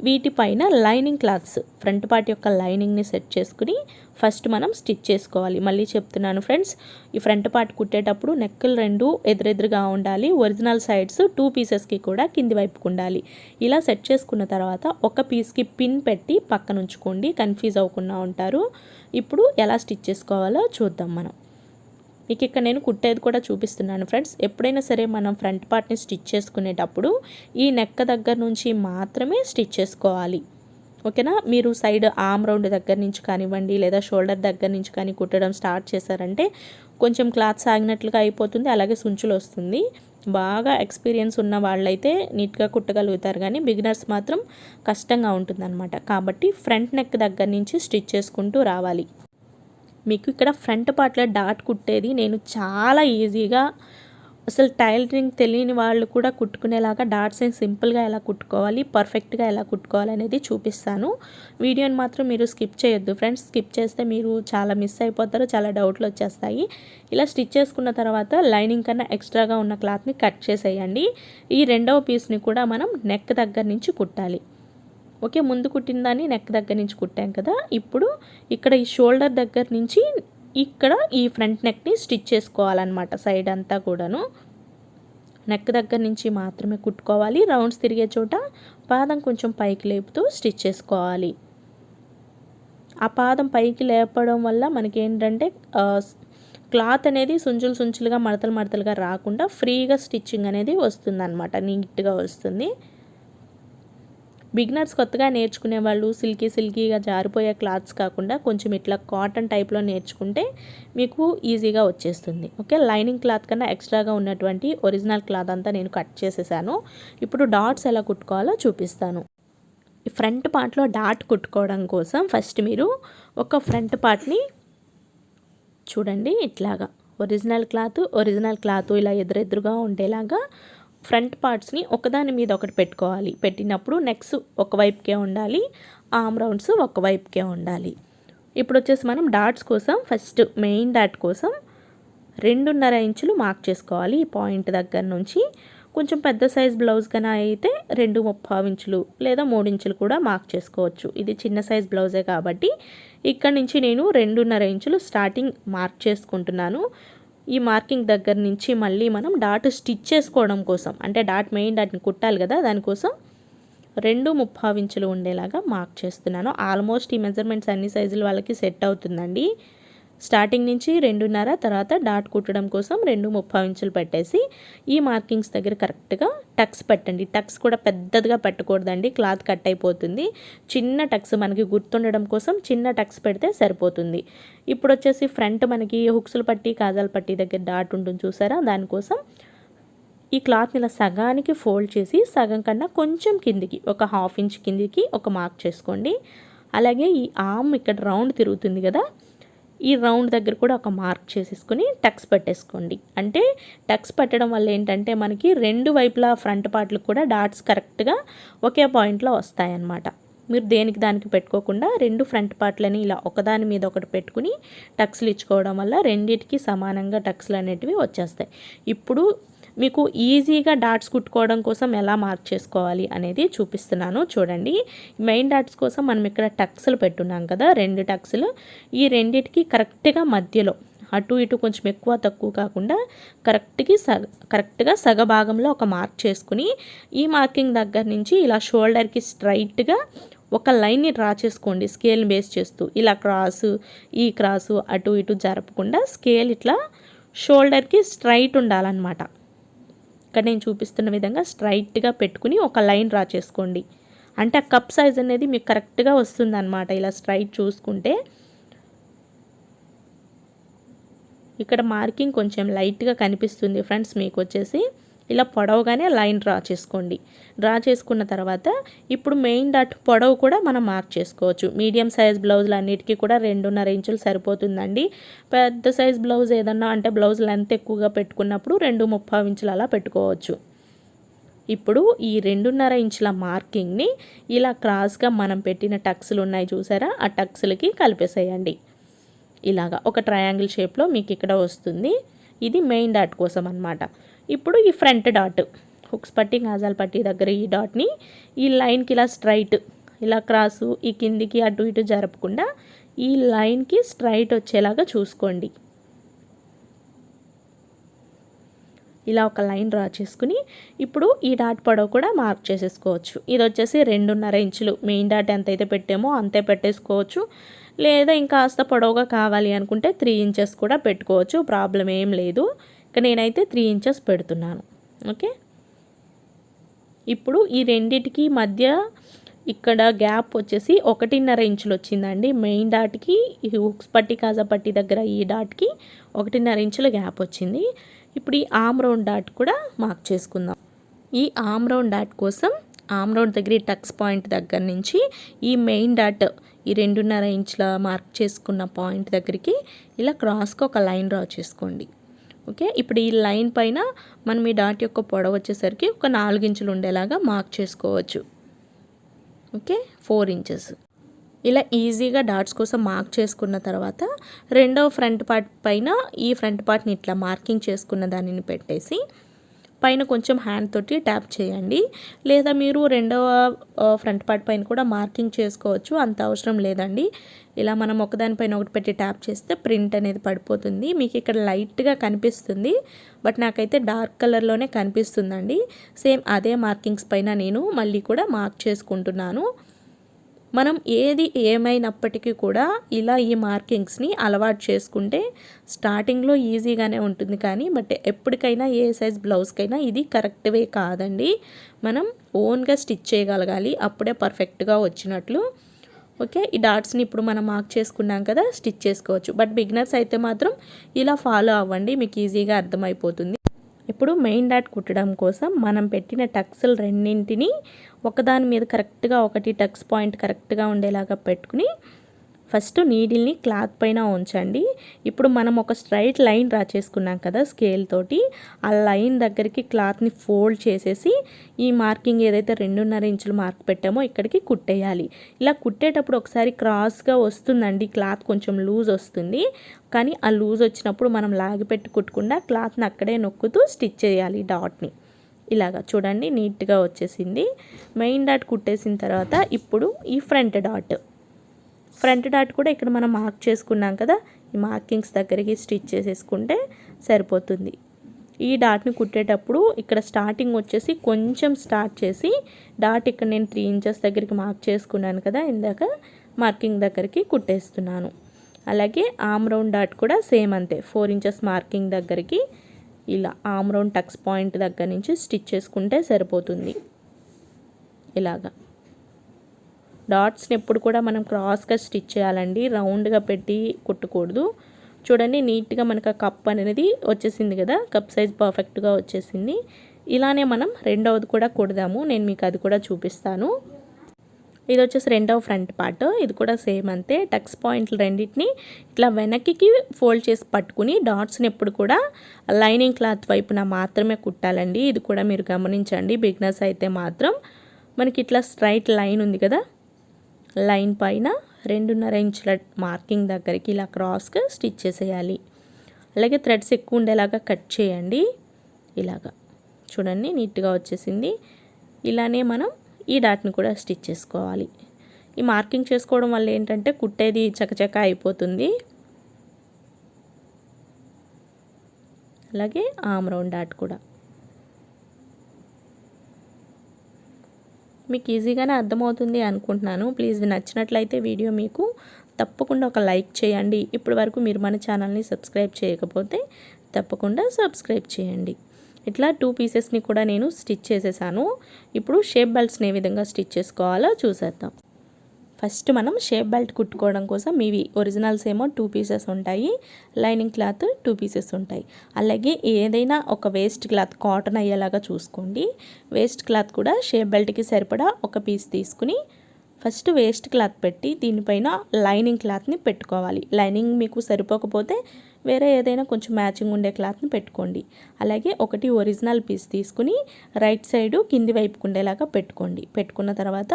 వీటిపైన లైనింగ్ క్లాత్స్ ఫ్రంట్ పార్ట్ యొక్క లైనింగ్ని సెట్ చేసుకుని ఫస్ట్ మనం స్టిచ్ చేసుకోవాలి. మళ్ళీ చెప్తున్నాను ఫ్రెండ్స్, ఈ ఫ్రంట్ పార్ట్ కుట్టేటప్పుడు నెక్కులు 2 ఎదురెదురుగా ఉండాలి. ఒరిజినల్ సైడ్స్ 2 పీసెస్కి కూడా కింది వైపుకు ఉండాలి. ఇలా సెట్ చేసుకున్న తర్వాత ఒక పీస్కి పిన్ పెట్టి పక్కన ఉంచుకోండి, కన్ఫ్యూజ్ అవ్వకుండా ఉంటారు. ఇప్పుడు ఎలా స్టిచ్ చేసుకోవాలో చూద్దాం మనం. మీకు ఇక్కడ నేను కుట్టేది కూడా చూపిస్తున్నాను ఫ్రెండ్స్. ఎప్పుడైనా సరే మనం ఫ్రంట్ పార్ట్ని స్టిచ్ చేసుకునేటప్పుడు ఈ నెక్ దగ్గర నుంచి మాత్రమే స్టిచ్ చేసుకోవాలి. ఓకేనా? మీరు సైడ్ ఆర్మ్ రౌండ్ దగ్గర నుంచి కానివ్వండి, లేదా షోల్డర్ దగ్గర నుంచి కానీ కుట్టడం స్టార్ట్ చేశారంటే కొంచెం క్లాత్ సాగినట్లుగా అయిపోతుంది, అలాగే సుంచులు వస్తుంది. బాగా ఎక్స్పీరియన్స్ ఉన్న వాళ్ళైతే నీట్గా కుట్టగలుగుతారు, కానీ బిగినర్స్ మాత్రం కష్టంగా ఉంటుందన్నమాట. కాబట్టి ఫ్రంట్ నెక్ దగ్గర నుంచి స్టిచ్ చేసుకుంటూ రావాలి. మీకు ఇక్కడ ఫ్రంట్ పార్ట్లో డాట్ కుట్టేది నేను చాలా ఈజీగా, అసలు టైలరింగ్ తెలియని వాళ్ళు కూడా కుట్టుకునేలాగా డాట్స్ని సింపుల్గా ఎలా కుట్టుకోవాలి, పర్ఫెక్ట్గా ఎలా కుట్టుకోవాలి అనేది చూపిస్తాను. వీడియోని మాత్రం మీరు స్కిప్ చేయొద్దు ఫ్రెండ్స్. స్కిప్ చేస్తే మీరు చాలా మిస్ అయిపోతారు, చాలా డౌట్లు వచ్చేస్తాయి. ఇలా స్టిచ్ చేసుకున్న తర్వాత లైనింగ్ కన్నా ఎక్స్ట్రాగా ఉన్న క్లాత్ని కట్ చేసేయండి. ఈ రెండవ పీస్ని కూడా మనం నెక్ దగ్గర నుంచి కుట్టాలి. ఓకే, ముందు కుట్టిన దాన్ని నెక్ దగ్గర నుంచి కుట్టాం కదా. ఇప్పుడు ఇక్కడ ఈ షోల్డర్ దగ్గర నుంచి ఇక్కడ ఈ ఫ్రంట్ నెక్ని స్టిచ్ చేసుకోవాలన్నమాట. సైడ్ అంతా కూడాను నెక్ దగ్గర నుంచి మాత్రమే కుట్టుకోవాలి. రౌండ్స్ తిరిగే చోట పాదం కొంచెం పైకి లేపుతూ స్టిచ్ చేసుకోవాలి. ఆ పాదం పైకి లేపడం వల్ల మనకి ఏంటంటే క్లాత్ అనేది సుంచులుగా మడతలుగా రాకుండా ఫ్రీగా స్టిచ్చింగ్ అనేది వస్తుందన్నమాట, నీట్గా వస్తుంది. బిగినర్స్ కొత్తగా నేర్చుకునే వాళ్ళు సిల్కీగా జారిపోయే క్లాత్స్ కాకుండా కొంచెం ఇట్లా కాటన్ టైప్లో నేర్చుకుంటే మీకు ఈజీగా వచ్చేస్తుంది. ఓకే, లైనింగ్ క్లాత్ కన్నా ఎక్స్ట్రాగా ఉన్నటువంటి ఒరిజినల్ క్లాత్ అంతా నేను కట్ చేసేసాను. ఇప్పుడు డాట్స్ ఎలా కుట్టుకోవాలో చూపిస్తాను. ఈ ఫ్రంట్ పార్ట్లో డాట్ కుట్టుకోవడం కోసం ఫస్ట్ మీరు ఒక ఫ్రంట్ పార్ట్ని చూడండి ఇట్లాగా ఒరిజినల్ క్లాత్ ఇలా ఎదురెదురుగా ఉండేలాగా ఫ్రంట్ పార్ట్స్ని ఒకదాని మీద ఒకటి పెట్టుకోవాలి. పెట్టినప్పుడు నెక్స్ ఒకవైపుకే ఉండాలి, ఆర్మ్ రౌండ్స్ ఒకవైపుకే ఉండాలి. ఇప్పుడు వచ్చేసి మనం డాట్స్ కోసం ఫస్ట్ మెయిన్ డాట్ కోసం 2.5 ఇంచులు మార్క్ చేసుకోవాలి. ఈ పాయింట్ దగ్గర నుంచి కొంచెం పెద్ద సైజ్ బ్లౌజ్ కన్నా అయితే 2.5 ఇంచులు లేదా 3 ఇంచులు కూడా మార్క్ చేసుకోవచ్చు. ఇది చిన్న సైజ్ బ్లౌజే కాబట్టి ఇక్కడ నుంచి నేను 2.5 ఇంచులు స్టార్టింగ్ మార్క్ చేసుకుంటున్నాను. ఈ మార్కింగ్ దగ్గర నుంచి మళ్ళీ మనం డాట్ స్టిచ్ చేసుకోవడం కోసం, అంటే మెయిన్ డాట్ని కుట్టాలి కదా, దానికోసం 2.5 ఇంచులు ఉండేలాగా మార్క్ చేస్తున్నాను. ఆల్మోస్ట్ ఈ మెజర్మెంట్స్ అన్ని సైజుల వాళ్ళకి సెట్ అవుతుందండి. స్టార్టింగ్ నుంచి 2.5, తర్వాత డాట్ కుట్టడం కోసం 2.5 ఇంచులు పెట్టేసి ఈ మార్కింగ్స్ దగ్గర కరెక్ట్గా టక్స్ పెట్టండి. టక్స్ కూడా పెద్దదిగా పెట్టకూడదండి, క్లాత్ కట్ అయిపోతుంది. చిన్న టక్స్ మనకి గుర్తుండడం కోసం చిన్న టక్స్ పెడితే సరిపోతుంది. ఇప్పుడు వచ్చేసి ఫ్రంట్ మనకి హుక్స్ల పట్టి కాజాల పట్టి దగ్గర డాట్ ఉంటుంది చూసారా, దానికోసం ఈ క్లాత్ని ఇలా సగానికి ఫోల్డ్ చేసి సగం కన్నా కొంచెం కిందికి ఒక 1/2 ఇంచ్ కిందికి ఒక మార్క్ చేసుకోండి. అలాగే ఈ ఆర్మ్ ఇక్కడ రౌండ్ తిరుగుతుంది కదా, ఈ రౌండ్ దగ్గర కూడా ఒక మార్క్ చేసేసుకొని టక్స్ పెట్టేసుకోండి. అంటే టక్స్ పెట్టడం వల్ల ఏంటంటే మనకి రెండు వైపులా ఫ్రంట్ పార్ట్లు కూడా డాట్స్ కరెక్ట్గా ఒకే పాయింట్లో వస్తాయన్నమాట. మీరు దేనికి దానికి పెట్టుకోకుండా రెండు ఫ్రంట్ పార్ట్లని ఇలా ఒకదాని మీద ఒకటి పెట్టుకుని టక్స్లు ఇచ్చుకోవడం వల్ల రెండింటికి సమానంగా టక్స్లు అనేటివి వచ్చేస్తాయి. ఇప్పుడు మీకు ఈజీగా డాట్స్ కుట్టుకోవడం కోసం ఎలా మార్క్ చేసుకోవాలి అనేది చూపిస్తున్నాను చూడండి. మెయిన్ డాట్స్ కోసం మనం ఇక్కడ టక్స్లు పెట్టున్నాం కదా, 2 టక్స్లు. ఈ రెండిటికి కరెక్ట్గా మధ్యలో అటు ఇటు కొంచెం ఎక్కువ తక్కువ కాకుండా కరెక్ట్గా సగ భాగంలో ఒక మార్క్ చేసుకుని ఈ మార్కింగ్ దగ్గర నుంచి ఇలా షోల్డర్కి స్ట్రైట్గా ఒక లైన్ని డ్రా చేసుకోండి. స్కేల్ని బేస్ చేస్తూ ఇలా క్రాసు అటు ఇటు జరపకుండా స్కేల్ ఇట్లా షోల్డర్కి స్ట్రైట్ ఉండాలన్నమాట. ఇక్కడ నేను చూపిస్తున్న విధంగా స్ట్రైట్గా పెట్టుకుని ఒక లైన్ డ్రా చేసుకోండి. అంటే ఆ కప్ సైజ్ అనేది మీకు కరెక్ట్గా వస్తుంది అన్నమాట. ఇలా స్ట్రైట్ చూసుకుంటే ఇక్కడ మార్కింగ్ కొంచెం లైట్గా కనిపిస్తుంది ఫ్రెండ్స్. మీకు వచ్చేసి ఇలా పొడవుగానే లైన్ డ్రా చేసుకోండి. డ్రా చేసుకున్న తర్వాత ఇప్పుడు మెయిన్ డాట్ పొడవు కూడా మనం మార్క్ చేసుకోవచ్చు. మీడియం సైజ్ బ్లౌజులు అన్నిటికీ కూడా 2.5 ఇంచులు సరిపోతుందండి. పెద్ద సైజ్ బ్లౌజ్ ఏదన్నా అంటే బ్లౌజ్ లెంత్ ఎక్కువగా పెట్టుకున్నప్పుడు 2.5 ఇంచులు అలా పెట్టుకోవచ్చు. ఇప్పుడు ఈ 2.5 ఇంచుల మార్కింగ్ని ఇలా క్రాస్గా మనం పెట్టిన టక్స్లు ఉన్నాయి చూసారా, ఆ టక్స్లకి కలిపేసేయండి. ఇలాగా ఒక ట్రయాంగిల్ షేప్లో మీకు ఇక్కడ వస్తుంది. ఇది మెయిన్ డాట్ కోసం అన్నమాట. ఇప్పుడు ఈ ఫ్రంట్ డాట్ హుక్స్ పట్టి కాజాల పట్టి దగ్గర ఈ డాట్ని ఈ లైన్కి ఇలా స్ట్రైట్ ఇలా క్రాసు ఈ కిందికి అటు ఇటు జరపకుండా ఈ లైన్కి స్ట్రైట్ వచ్చేలాగా చూసుకోండి. ఇలా ఒక లైన్ డ్రా చేసుకుని ఇప్పుడు ఈ డాట్ పొడవు కూడా మార్క్ చేసేసుకోవచ్చు. ఇది వచ్చేసి 2.5 ఇంచులు. మెయిన్ డాట్ ఎంతైతే పెట్టామో అంతే పెట్టేసుకోవచ్చు. లేదా ఇంకాస్త పొడవుగా కావాలి అనుకుంటే 3 ఇంచెస్ కూడా పెట్టుకోవచ్చు, ప్రాబ్లం ఏం లేదు. ఇక నేనైతే 3 ఇంచెస్ పెడుతున్నాను. ఓకే, ఇప్పుడు ఈ రెండిటికి మధ్య ఇక్కడ గ్యాప్ వచ్చేసి 1.5 ఇంచులు వచ్చిందండి. మెయిన్ డాట్కి ఈ హుక్స్ పట్టి కాజా పట్టి దగ్గర ఈ డాట్కి 1.5 ఇంచుల గ్యాప్ వచ్చింది. ఇప్పుడు ఈ ఆర్మ్ రౌండ్ డాట్ కూడా మార్క్ చేసుకుందాం. ఈ ఆర్మ్ రౌండ్ డాట్ కోసం ఆర్మ్ రౌండ్ దగ్గర టక్స్ పాయింట్ దగ్గర నుంచి ఈ మెయిన్ డాట్ ఈ 2.5 ఇంచుల మార్క్ చేసుకున్న పాయింట్ దగ్గరికి ఇలా క్రాస్గా ఒక లైన్ డ్రా చేసుకోండి. ఓకే, ఇప్పుడు ఈ లైన్ పైన మనం ఈ డాట్ యొక్క పొడవు వచ్చేసరికి ఒక 4 ఇంచులు ఉండేలాగా మార్క్ చేసుకోవచ్చు. Okay, 4 inches. ఇలా ఈజీగా డాట్స్ కోసం మార్క్ చేసుకున్న తర్వాత రెండవ ఫ్రంట్ పార్ట్ పైన ఈ ఫ్రంట్ పార్ట్ని ఇట్లా మార్కింగ్ చేసుకున్న దానిని పెట్టేసి పైన కొంచెం హ్యాండ్ తోటి ట్యాప్ చేయండి. లేదా మీరు రెండవ ఫ్రంట్ పార్ట్ పైన కూడా మార్కింగ్ చేసుకోవచ్చు, అంత అవసరం లేదండి. ఇలా మనం ఒకదానిపైన ఒకటి పెట్టి ట్యాప్ చేస్తే ప్రింట్ అనేది పడిపోతుంది. మీకు ఇక్కడ లైట్గా కనిపిస్తుంది, బట్ నాకైతే డార్క్ కలర్లోనే కనిపిస్తుందండి. సేమ్ అదే మార్కింగ్స్ పైన నేను మళ్ళీ కూడా మార్క్ చేసుకుంటున్నాను. మనం ఏది ఏమైనప్పటికీ కూడా ఇలా ఈ మార్కింగ్స్ని అలవాటు చేసుకుంటే స్టార్టింగ్లో ఈజీగానే ఉంటుంది, కానీ బట్ ఎప్పటికైనా ఏ సైజ్ బ్లౌజ్కైనా ఇది కరెక్ట్ వే కాదండి. మనం ఓన్గా స్టిచ్ చేయగలగాలి, అప్పుడే పర్ఫెక్ట్గా వచ్చినట్లు. ఓకే, ఈ డాట్స్ని ఇప్పుడు మనం మార్క్ చేసుకున్నాం కదా, స్టిచ్ చేసుకోవచ్చు. బట్ బిగినర్స్ అయితే మాత్రం ఇలా ఫాలో అవ్వండి, మీకు ఈజీగా అర్థమైపోతుంది. ఇప్పుడు మెయిన్ డాట్ కుట్టడం కోసం మనం పెట్టిన టక్స్లు రెండింటిని ఒకదాని మీద కరెక్ట్గా ఒకటి టక్స్ పాయింట్ కరెక్ట్గా ఉండేలాగా పెట్టుకుని ఫస్ట్ నీడిల్ని క్లాత్ పైన ఉంచండి. ఇప్పుడు మనం ఒక స్ట్రైట్ లైన్ డ్రా చేసుకున్నాం కదా స్కేల్ తోటి, ఆ లైన్ దగ్గరికి క్లాత్ని ఫోల్డ్ చేసేసి ఈ మార్కింగ్ ఏదైతే 2.5 ఇంచులు మార్క్ పెట్టామో ఇక్కడికి కుట్టేయాలి. ఇలా కుట్టేటప్పుడు ఒకసారి క్రాస్గా వస్తుందండి, క్లాత్ కొంచెం లూజ్ వస్తుంది. కానీ ఆ లూజ్ వచ్చినప్పుడు మనం లాగిపెట్టి కుట్టకుండా క్లాత్ని అక్కడే నొక్కుతూ స్టిచ్ చేయాలి డాట్ని. ఇలాగా చూడండి నీట్గా వచ్చేసింది. మెయిన్ డాట్ కుట్టేసిన తర్వాత ఇప్పుడు ఈ ఫ్రంట్ డాట్ కూడా ఇక్కడ మనం మార్క్ చేసుకున్నాం కదా, ఈ మార్కింగ్స్ దగ్గరికి స్టిచ్ చేసేసుకుంటే సరిపోతుంది. ఈ డాట్ని కుట్టేటప్పుడు ఇక్కడ స్టార్టింగ్ వచ్చేసి కొంచెం స్టార్ట్ చేసి డాట్ ఇక్కడ నేను 3 ఇంచెస్ దగ్గరికి మార్క్ చేసుకున్నాను కదా ఇందాక, మార్కింగ్ దగ్గరికి కుట్టేస్తున్నాను. అలాగే ఆమ్ రౌండ్ డాట్ కూడా సేమ్ అంతే, 4 ఇంచెస్ మార్కింగ్ దగ్గరికి ఇలా ఆమ్ రౌండ్ టక్స్ పాయింట్ దగ్గర నుంచి స్టిచ్ చేసుకుంటే సరిపోతుంది. ఇలాగా డాట్స్ని ఎప్పుడు కూడా మనం క్రాస్గా స్టిచ్ చేయాలండి, రౌండ్గా పెట్టి కుట్టకూడదు. చూడండి నీట్గా మనకు ఆ కప్ అనేది వచ్చేసింది కదా, కప్ సైజ్ పర్ఫెక్ట్గా వచ్చేసింది. ఇలానే మనం రెండవది కూడా కుడదాము, నేను మీకు అది కూడా చూపిస్తాను. ఇది వచ్చేసి రెండవ ఫ్రంట్ పార్ట్, ఇది కూడా సేమ్ అంతే. టక్స్ పాయింట్లు రెండింటిని ఇట్లా వెనక్కి ఫోల్డ్ చేసి పట్టుకుని డాట్స్ని ఎప్పుడు కూడా లైనింగ్ క్లాత్ వైపున మాత్రమే కుట్టాలండి. ఇది కూడా మీరు గమనించండి. బిగినర్స్ అయితే మాత్రం మనకి ఇట్లా స్ట్రైట్ లైన్ ఉంది కదా, లైన్ పైన 2.5 ఇంచుల మార్కింగ్ దగ్గరికి ఇలా క్రాస్గా స్టిచ్ చేసేయాలి. అలాగే థ్రెడ్స్ ఎక్కువ ఉండేలాగా కట్ చేయండి. ఇలాగా చూడండి నీట్గా వచ్చేసింది. ఇలానే మనం ఈ డాట్ని కూడా స్టిచ్ చేసుకోవాలి. ఈ మార్కింగ్ చేసుకోవడం వల్ల ఏంటంటే కుట్టేది చకచక అయిపోతుంది. అలాగే ఆమ్ రౌండ్ డాట్ కూడా మీకు ఈజీగానే అర్థమవుతుంది అనుకుంటున్నాను. ప్లీజ్ నచ్చినట్లయితే వీడియో మీకు తప్పకుండా ఒక లైక్ చేయండి. ఇప్పటి వరకు మీరు మన ఛానల్ని సబ్స్క్రైబ్ చేయకపోతే తప్పకుండా సబ్స్క్రైబ్ చేయండి. ఇట్లా 2 పీసెస్ని కూడా నేను స్టిచ్ చేసేసాను. ఇప్పుడు షేప్ బెల్ట్స్ని ఏ విధంగా స్టిచ్ చేసుకోవాలో చూసేద్దాం. ఫస్ట్ మనం షేప్ బెల్ట్ కుట్టుకోవడం కోసం ఇవి ఒరిజినల్స్ ఏమో 2 పీసెస్ ఉంటాయి, లైనింగ్ క్లాత్ 2 పీసెస్ ఉంటాయి. అలాగే ఏదైనా ఒక వేస్ట్ క్లాత్ కాటన్ అయ్యేలాగా చూసుకోండి. వేస్ట్ క్లాత్ కూడా షేప్ బెల్ట్కి సరిపడా ఒక పీస్ తీసుకుని ఫస్ట్ వేస్ట్ క్లాత్ పెట్టి దీనిపైన లైనింగ్ క్లాత్ని పెట్టుకోవాలి. లైనింగ్ మీకు సరిపోకపోతే వేరే ఏదైనా కొంచెం మ్యాచింగ్ ఉండే క్లాత్ని పెట్టుకోండి. అలాగే ఒకటి ఒరిజినల్ పీస్ తీసుకుని రైట్ సైడు కింది వైపుకు ఉండేలాగా పెట్టుకోండి. పెట్టుకున్న తర్వాత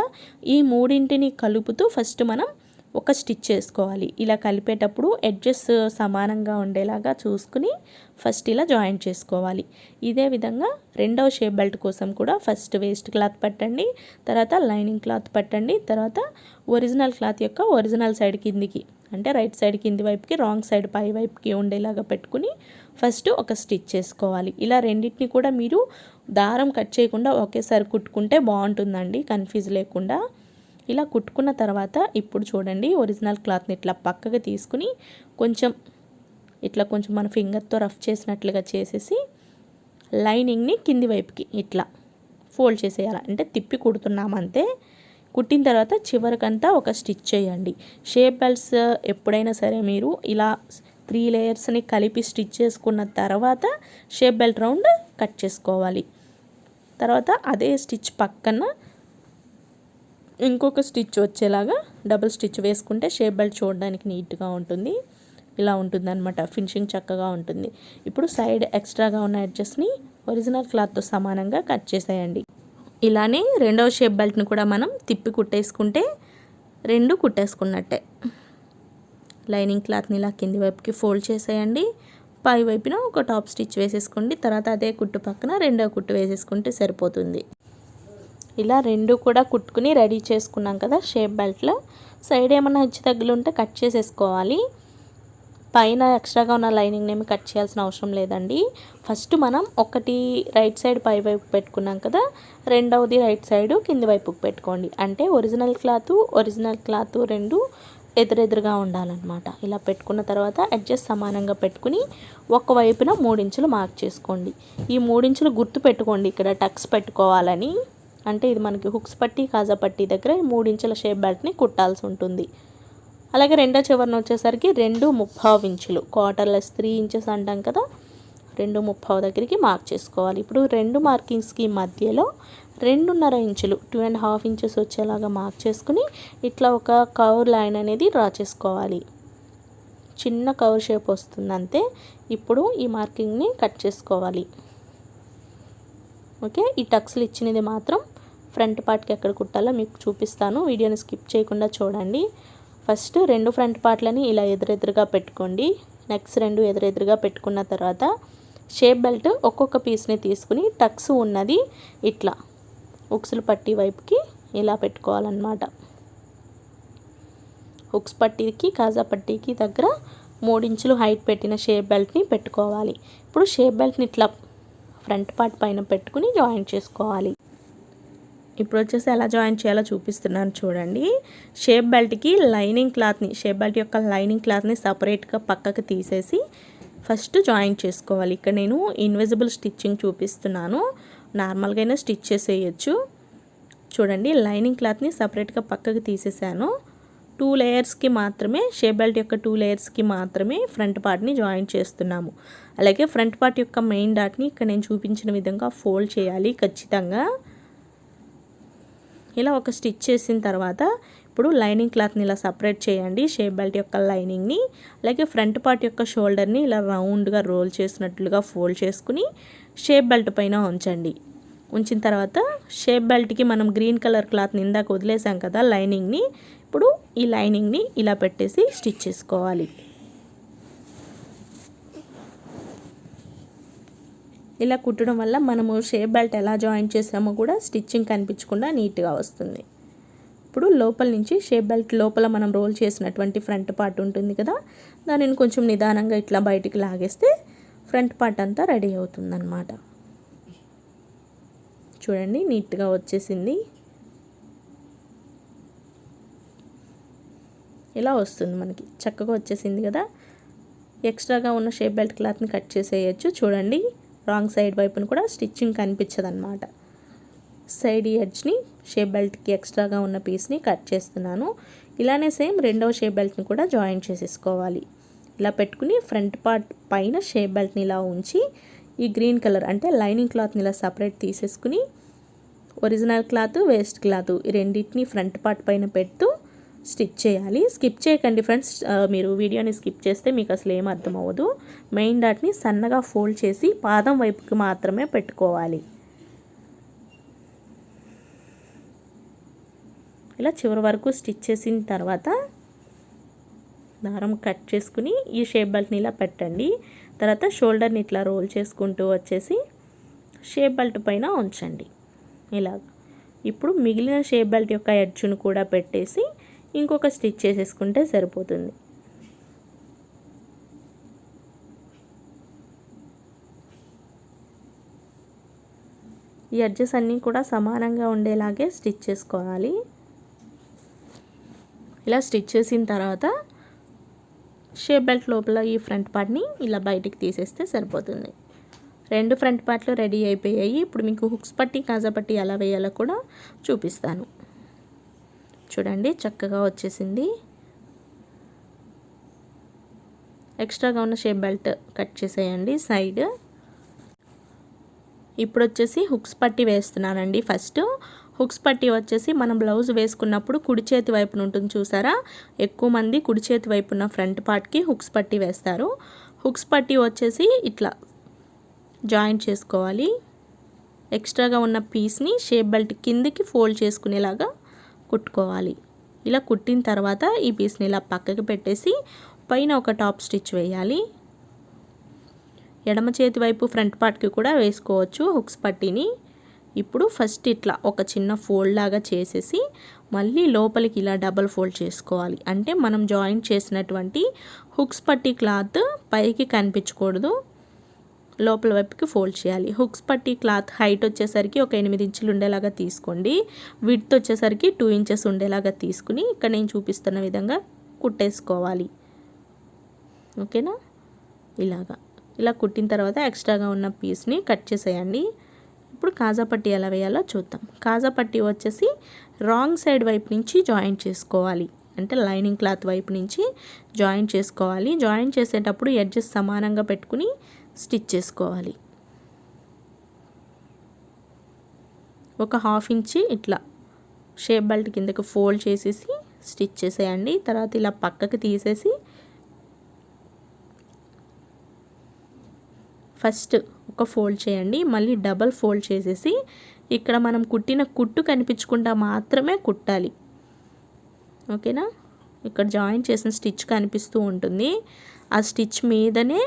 ఈ మూడింటిని కలుపుతూ ఫస్ట్ మనం ఒక స్టిచ్ చేసుకోవాలి. ఇలా కలిపేటప్పుడు ఎడ్జెస్ సమానంగా ఉండేలాగా చూసుకుని ఫస్ట్ ఇలా జాయింట్ చేసుకోవాలి. ఇదే విధంగా రెండవ షేప్ బెల్ట్ కోసం కూడా ఫస్ట్ వేస్ట్ క్లాత్ పట్టండి, తర్వాత లైనింగ్ క్లాత్ పట్టండి, తర్వాత ఒరిజినల్ క్లాత్ యొక్క ఒరిజినల్ సైడ్ కిందికి అంటే రైట్ సైడ్ కింది వైపుకి, రాంగ్ సైడ్ పై వైపుకి ఉండేలాగా పెట్టుకుని ఫస్ట్ ఒక స్టిచ్ చేసుకోవాలి. ఇలా రెండింటిని కూడా మీరు దారం కట్ చేయకుండా ఒకేసారి కుట్టుకుంటే బాగుంటుందండి, కన్ఫ్యూజ్ లేకుండా. ఇలా కుట్టుకున్న తర్వాత ఇప్పుడు చూడండి ఒరిజినల్ క్లాత్ని ఇట్లా పక్కగా తీసుకుని కొంచెం మన ఫింగర్తో రఫ్ చేసినట్లుగా చేసేసి లైనింగ్ని కింది వైపుకి ఇట్లా ఫోల్డ్ చేసేయాలి. అంటే తిప్పి కుడుతున్నామంతే. కుట్టిన తర్వాత చివరికంతా ఒక స్టిచ్ చేయండి. షేప్ బెల్ట్స్ ఎప్పుడైనా సరే మీరు ఇలా 3 లేయర్స్ని కలిపి స్టిచ్ చేసుకున్న తర్వాత షేప్ బెల్ట్ రౌండ్ కట్ చేసుకోవాలి. తర్వాత అదే స్టిచ్ పక్కన ఇంకొక స్టిచ్ వచ్చేలాగా డబుల్ స్టిచ్ వేసుకుంటే షేప్ బెల్ట్ చూడడానికి నీట్గా ఉంటుంది. ఇలా ఉంటుందన్నమాట, ఫినిషింగ్ చక్కగా ఉంటుంది. ఇప్పుడు సైడ్ ఎక్స్ట్రాగా ఉన్న ఎడ్జెస్ని ఒరిజినల్ క్లాత్తో సమానంగా కట్ చేసేయండి. ఇలానే రెండవ షేప్ బెల్ట్ని కూడా మనం తిప్పి కుట్టేసుకుంటే 2 కుట్టేసుకున్నట్టే. లైనింగ్ క్లాత్ని ఇలా కింది వైపుకి ఫోల్డ్ చేసేయండి. పై వైపున ఒక టాప్ స్టిచ్ వేసేసుకోండి. తర్వాత అదే కుట్టు పక్కన రెండవ కుట్టు వేసేసుకుంటే సరిపోతుంది. ఇలా 2 కూడా కుట్టుకుని రెడీ చేసుకున్నాం కదా. షేప్ బెల్ట్లో సైడ్ ఏమన్నా హెచ్చు తగ్గులు ఉంటే కట్ చేసేసుకోవాలి. పైన ఎక్స్ట్రాగా ఉన్న లైనింగ్ ఏమి కట్ చేయాల్సిన అవసరం లేదండి. ఫస్ట్ మనం ఒకటి రైట్ సైడ్ పై వైపు పెట్టుకున్నాం కదా, రెండవది రైట్ సైడ్ కింది వైపుకి పెట్టుకోండి. అంటే ఒరిజినల్ క్లాత్ 2 ఎదురెదురుగా ఉండాలన్నమాట. ఇలా పెట్టుకున్న తర్వాత అడ్జస్ట్ సమానంగా పెట్టుకుని ఒకవైపున 3 ఇంచులు మార్క్ చేసుకోండి. ఈ 3 ఇంచులు గుర్తు పెట్టుకోండి ఇక్కడ టక్స్ పెట్టుకోవాలని. అంటే ఇది మనకి హుక్స్ పట్టి, కాజా పట్టి దగ్గర 3 ఇంచుల షేప్ బెల్ట్ని కుట్టాల్సి ఉంటుంది. అలాగే రెండో చివరన వచ్చేసరికి 2 ముప్పావు ఇంచులు, క్వార్టర్లెస్ 3 ఇంచెస్ అంటాం కదా, 2:30 దగ్గరికి మార్క్ చేసుకోవాలి. ఇప్పుడు 2 మార్కింగ్స్కి మధ్యలో 2.5 ఇంచులు 2.5 ఇంచెస్ వచ్చేలాగా మార్క్ చేసుకుని ఇట్లా ఒక కర్వ్ లైన్ అనేది డ్రా చేసుకోవాలి. చిన్న కర్వ్ షేప్ వస్తుంది అంతే. ఇప్పుడు ఈ మార్కింగ్ని కట్ చేసుకోవాలి. ఓకే, ఈ టక్స్లు ఇచ్చినది మాత్రం ఫ్రంట్ పార్ట్కి ఎక్కడ కుట్టాలో మీకు చూపిస్తాను. వీడియోని స్కిప్ చేయకుండా చూడండి. ఫస్ట్ 2 ఫ్రంట్ పార్ట్లని ఇలా ఎదురెదురుగా పెట్టుకోండి. నెక్స్ట్ 2 ఎదురెదురుగా పెట్టుకున్న తర్వాత షేప్ బెల్ట్ ఒక్కొక్క పీస్ని తీసుకుని టక్స్ ఉన్నది ఇట్లా ఉక్సులు పట్టీ వైపుకి ఇలా పెట్టుకోవాలన్నమాట. హుక్స్ పట్టీకి కాజా పట్టీకి దగ్గర 3 ఇంచులు హైట్ పెట్టిన షేప్ బెల్ట్ని పెట్టుకోవాలి. ఇప్పుడు షేప్ బెల్ట్ని ఇట్లా ఫ్రంట్ పార్ట్ పైన పెట్టుకుని జాయింట్ చేసుకోవాలి. ఇప్పుడు వచ్చేసి ఎలా జాయిన్ చేయాలో చూపిస్తున్నాను చూడండి. షేప్ బెల్ట్కి లైనింగ్ క్లాత్ని, షేప్ బెల్ట్ యొక్క లైనింగ్ క్లాత్ని సపరేట్గా పక్కకు తీసేసి ఫస్ట్ జాయిన్ చేసుకోవాలి. ఇక్కడ నేను ఇన్విజిబుల్ స్టిచ్చింగ్ చూపిస్తున్నాను. నార్మల్గా అయినా స్టిచ్ చేసేయచ్చు. చూడండి, లైనింగ్ క్లాత్ని సపరేట్గా పక్కకు తీసేసాను. 2 లేయర్స్కి మాత్రమే, షేప్ బెల్ట్ యొక్క 2 లేయర్స్కి మాత్రమే ఫ్రంట్ పార్ట్ని జాయిన్ చేస్తున్నాము. అలాగే ఫ్రంట్ పార్ట్ యొక్క మెయిన్ డాట్ని ఇక్కడ నేను చూపించిన విధంగా ఫోల్డ్ చేయాలి ఖచ్చితంగా. ఇలా ఒక స్టిచ్ చేసిన తర్వాత ఇప్పుడు లైనింగ్ క్లాత్ని ఇలా సపరేట్ చేయండి, షేప్ బెల్ట్ యొక్క లైనింగ్ని. అలాగే ఫ్రంట్ పార్ట్ యొక్క షోల్డర్ని ఇలా రౌండ్గా రోల్ చేసినట్లుగా ఫోల్డ్ చేసుకుని షేప్ బెల్ట్ పైన ఉంచండి. ఉంచిన తర్వాత షేప్ బెల్ట్కి మనం గ్రీన్ కలర్ క్లాత్ని ఇందాక వదిలేసాం కదా లైనింగ్ని, ఇప్పుడు ఈ లైనింగ్ని ఇలా పెట్టేసి స్టిచ్ చేసుకోవాలి. ఇలా కుట్టడం వల్ల మనము షేప్ బెల్ట్ ఎలా జాయిన్ చేసామో కూడా స్టిచ్చింగ్ కనిపించకుండా నీట్గా వస్తుంది. ఇప్పుడు లోపల నుంచి షేప్ బెల్ట్ లోపల మనం రోల్ చేసినటువంటి ఫ్రంట్ పార్ట్ ఉంటుంది కదా, దానిని కొంచెం నిదానంగా ఇట్లా బయటికి లాగేస్తే ఫ్రంట్ పార్ట్ అంతా రెడీ అవుతుందన్నమాట. చూడండి, నీట్గా వచ్చేసింది. ఇలా వస్తుంది మనకి, చక్కగా వచ్చేసింది కదా. ఎక్స్ట్రాగా ఉన్న షేప్ బెల్ట్ క్లాత్ని కట్ చేసేయచ్చు. చూడండి, రాంగ్ సైడ్ వైపును కూడా స్టిచ్చింగ్ కనిపించదన్నమాట. సైడ్ ఎడ్జ్ని షేప్ బెల్ట్కి ఎక్స్ట్రాగా ఉన్న పీస్ని కట్ చేస్తున్నాను. ఇలానే సేమ్ రెండవ షేప్ బెల్ట్ని కూడా జాయిన్ చేసేసుకోవాలి. ఇలా పెట్టుకుని ఫ్రంట్ పార్ట్ పైన షేప్ బెల్ట్ని ఇలా ఉంచి ఈ గ్రీన్ కలర్ అంటే లైనింగ్ క్లాత్ని ఇలా సపరేట్ తీసేసుకుని ఒరిజినల్ క్లాత్, వేస్ట్ క్లాత్ ఈ రెండింటిని ఫ్రంట్ పార్ట్ పైన పెడుతూ స్టిచ్ చేయాలి. స్కిప్ చేయకండి ఫ్రెండ్స్, మీరు వీడియోని స్కిప్ చేస్తే మీకు అసలు ఏం అర్థం అవ్వదు. మెయిన్ డాట్ని సన్నగా ఫోల్డ్ చేసి పాదం వైపుకి మాత్రమే పెట్టుకోవాలి. ఇలా చివరి వరకు స్టిచ్ చేసిన తర్వాత దారం కట్ చేసుకుని ఈ షేప్ బెల్ట్ని ఇలా పెట్టండి. తర్వాత షోల్డర్ని ఇట్లా రోల్ చేసుకుంటూ వచ్చేసి షేప్ బెల్ట్ పైన ఉంచండి ఇలాగ. ఇప్పుడు మిగిలిన షేప్ బెల్ట్ యొక్క ఎడ్జ్ను కూడా పెట్టేసి ఇంకొక స్టిచ్ చేసేసుకుంటే సరిపోతుంది. ఈ ఎడ్జెస్ అన్నీ కూడా సమానంగా ఉండేలాగే స్టిచ్ చేసుకోవాలి. ఇలా స్టిచ్ చేసిన తర్వాత షేప్ బెల్ట్ లోపల ఈ ఫ్రంట్ పార్ట్ని ఇలా బయటికి తీసేస్తే సరిపోతుంది. 2 ఫ్రంట్ పార్ట్లు రెడీ అయిపోయాయి. ఇప్పుడు మీకు హుక్స్ పట్టీ, కాజా పట్టీ ఎలా వేయాలో కూడా చూపిస్తాను. చూడండి, చక్కగా వచ్చేసింది. ఎక్స్ట్రాగా ఉన్న షేప్ బెల్ట్ కట్ చేసేయండి సైడ్. ఇప్పుడు వచ్చేసి హుక్స్ పట్టీ వేస్తున్నానండి. ఫస్ట్ హుక్స్ పట్టీ వచ్చేసి మనం బ్లౌజ్ వేసుకున్నప్పుడు కుడి చేతి వైపున ఉంటుంది చూసారా, ఎక్కువ మంది కుడి చేతి వైపున ఫ్రంట్ పార్ట్కి హుక్స్ పట్టీ వేస్తారు. హుక్స్ పట్టీ వచ్చేసి ఇట్లా జాయింట్ చేసుకోవాలి. ఎక్స్ట్రాగా ఉన్న పీస్ని షేప్ బెల్ట్ కిందికి ఫోల్డ్ చేసుకునేలాగా కుట్టుకోవాలి. ఇలా కుట్టిన తర్వాత ఈ పీస్ని ఇలా పక్కకి పెట్టేసి పైన ఒక టాప్ స్టిచ్ వేయాలి. ఎడమ చేతి వైపు ఫ్రంట్ పార్ట్కి కూడా వేసుకోవచ్చు హుక్స్ పట్టీని. ఇప్పుడు ఫస్ట్ ఇట్లా ఒక చిన్న ఫోల్డ్ లాగా చేసేసి మళ్ళీ లోపలికి ఇలా డబల్ ఫోల్డ్ చేసుకోవాలి. అంటే మనం జాయింట్ చేసినటువంటి హుక్స్ పట్టీ క్లాత్ పైకి కనిపించకూడదు, లోపల వైపుకి ఫోల్డ్ చేయాలి. హుక్స్ పట్టీ క్లాత్ హైట్ వచ్చేసరికి ఒక 8 ఇంచులు ఉండేలాగా తీసుకోండి. విడ్త్ వచ్చేసరికి 2 ఇంచెస్ ఉండేలాగా తీసుకుని ఇక్కడ నేను చూపిస్తున్న విధంగా కుట్టేసుకోవాలి. ఓకేనా, ఇలాగా. ఇలా కుట్టిన తర్వాత ఎక్స్ట్రాగా ఉన్న పీస్ని కట్ చేసేయండి. ఇప్పుడు కాజా పట్టీ ఎలా వేయాలో చూద్దాం. కాజా పట్టీ వచ్చేసి రాంగ్ సైడ్ వైపు నుంచి జాయింట్ చేసుకోవాలి. అంటే లైనింగ్ క్లాత్ వైపు నుంచి జాయింట్ చేసుకోవాలి. జాయింట్ చేసేటప్పుడు ఎడ్జెస్ సమానంగా పెట్టుకుని స్టిచ్ చేసుకోవాలి. ఒక 1/2 ఇంచి ఇట్లా షేప్ బెల్ట్ కిందకి ఫోల్డ్ చేసేసి స్టిచ్ చేసేయండి. తర్వాత ఇలా పక్కకి తీసేసి ఫస్ట్ ఒక ఫోల్డ్ చేయండి. మళ్ళీ డబల్ ఫోల్డ్ చేసేసి ఇక్కడ మనం కుట్టిన కుట్టు కనిపించకుండా మాత్రమే కుట్టాలి. ఓకేనా? ఇక్కడ జాయిన్ చేసిన స్టిచ్ కనిపిస్తూ ఉంటుంది. ఆ స్టిచ్ మీదనే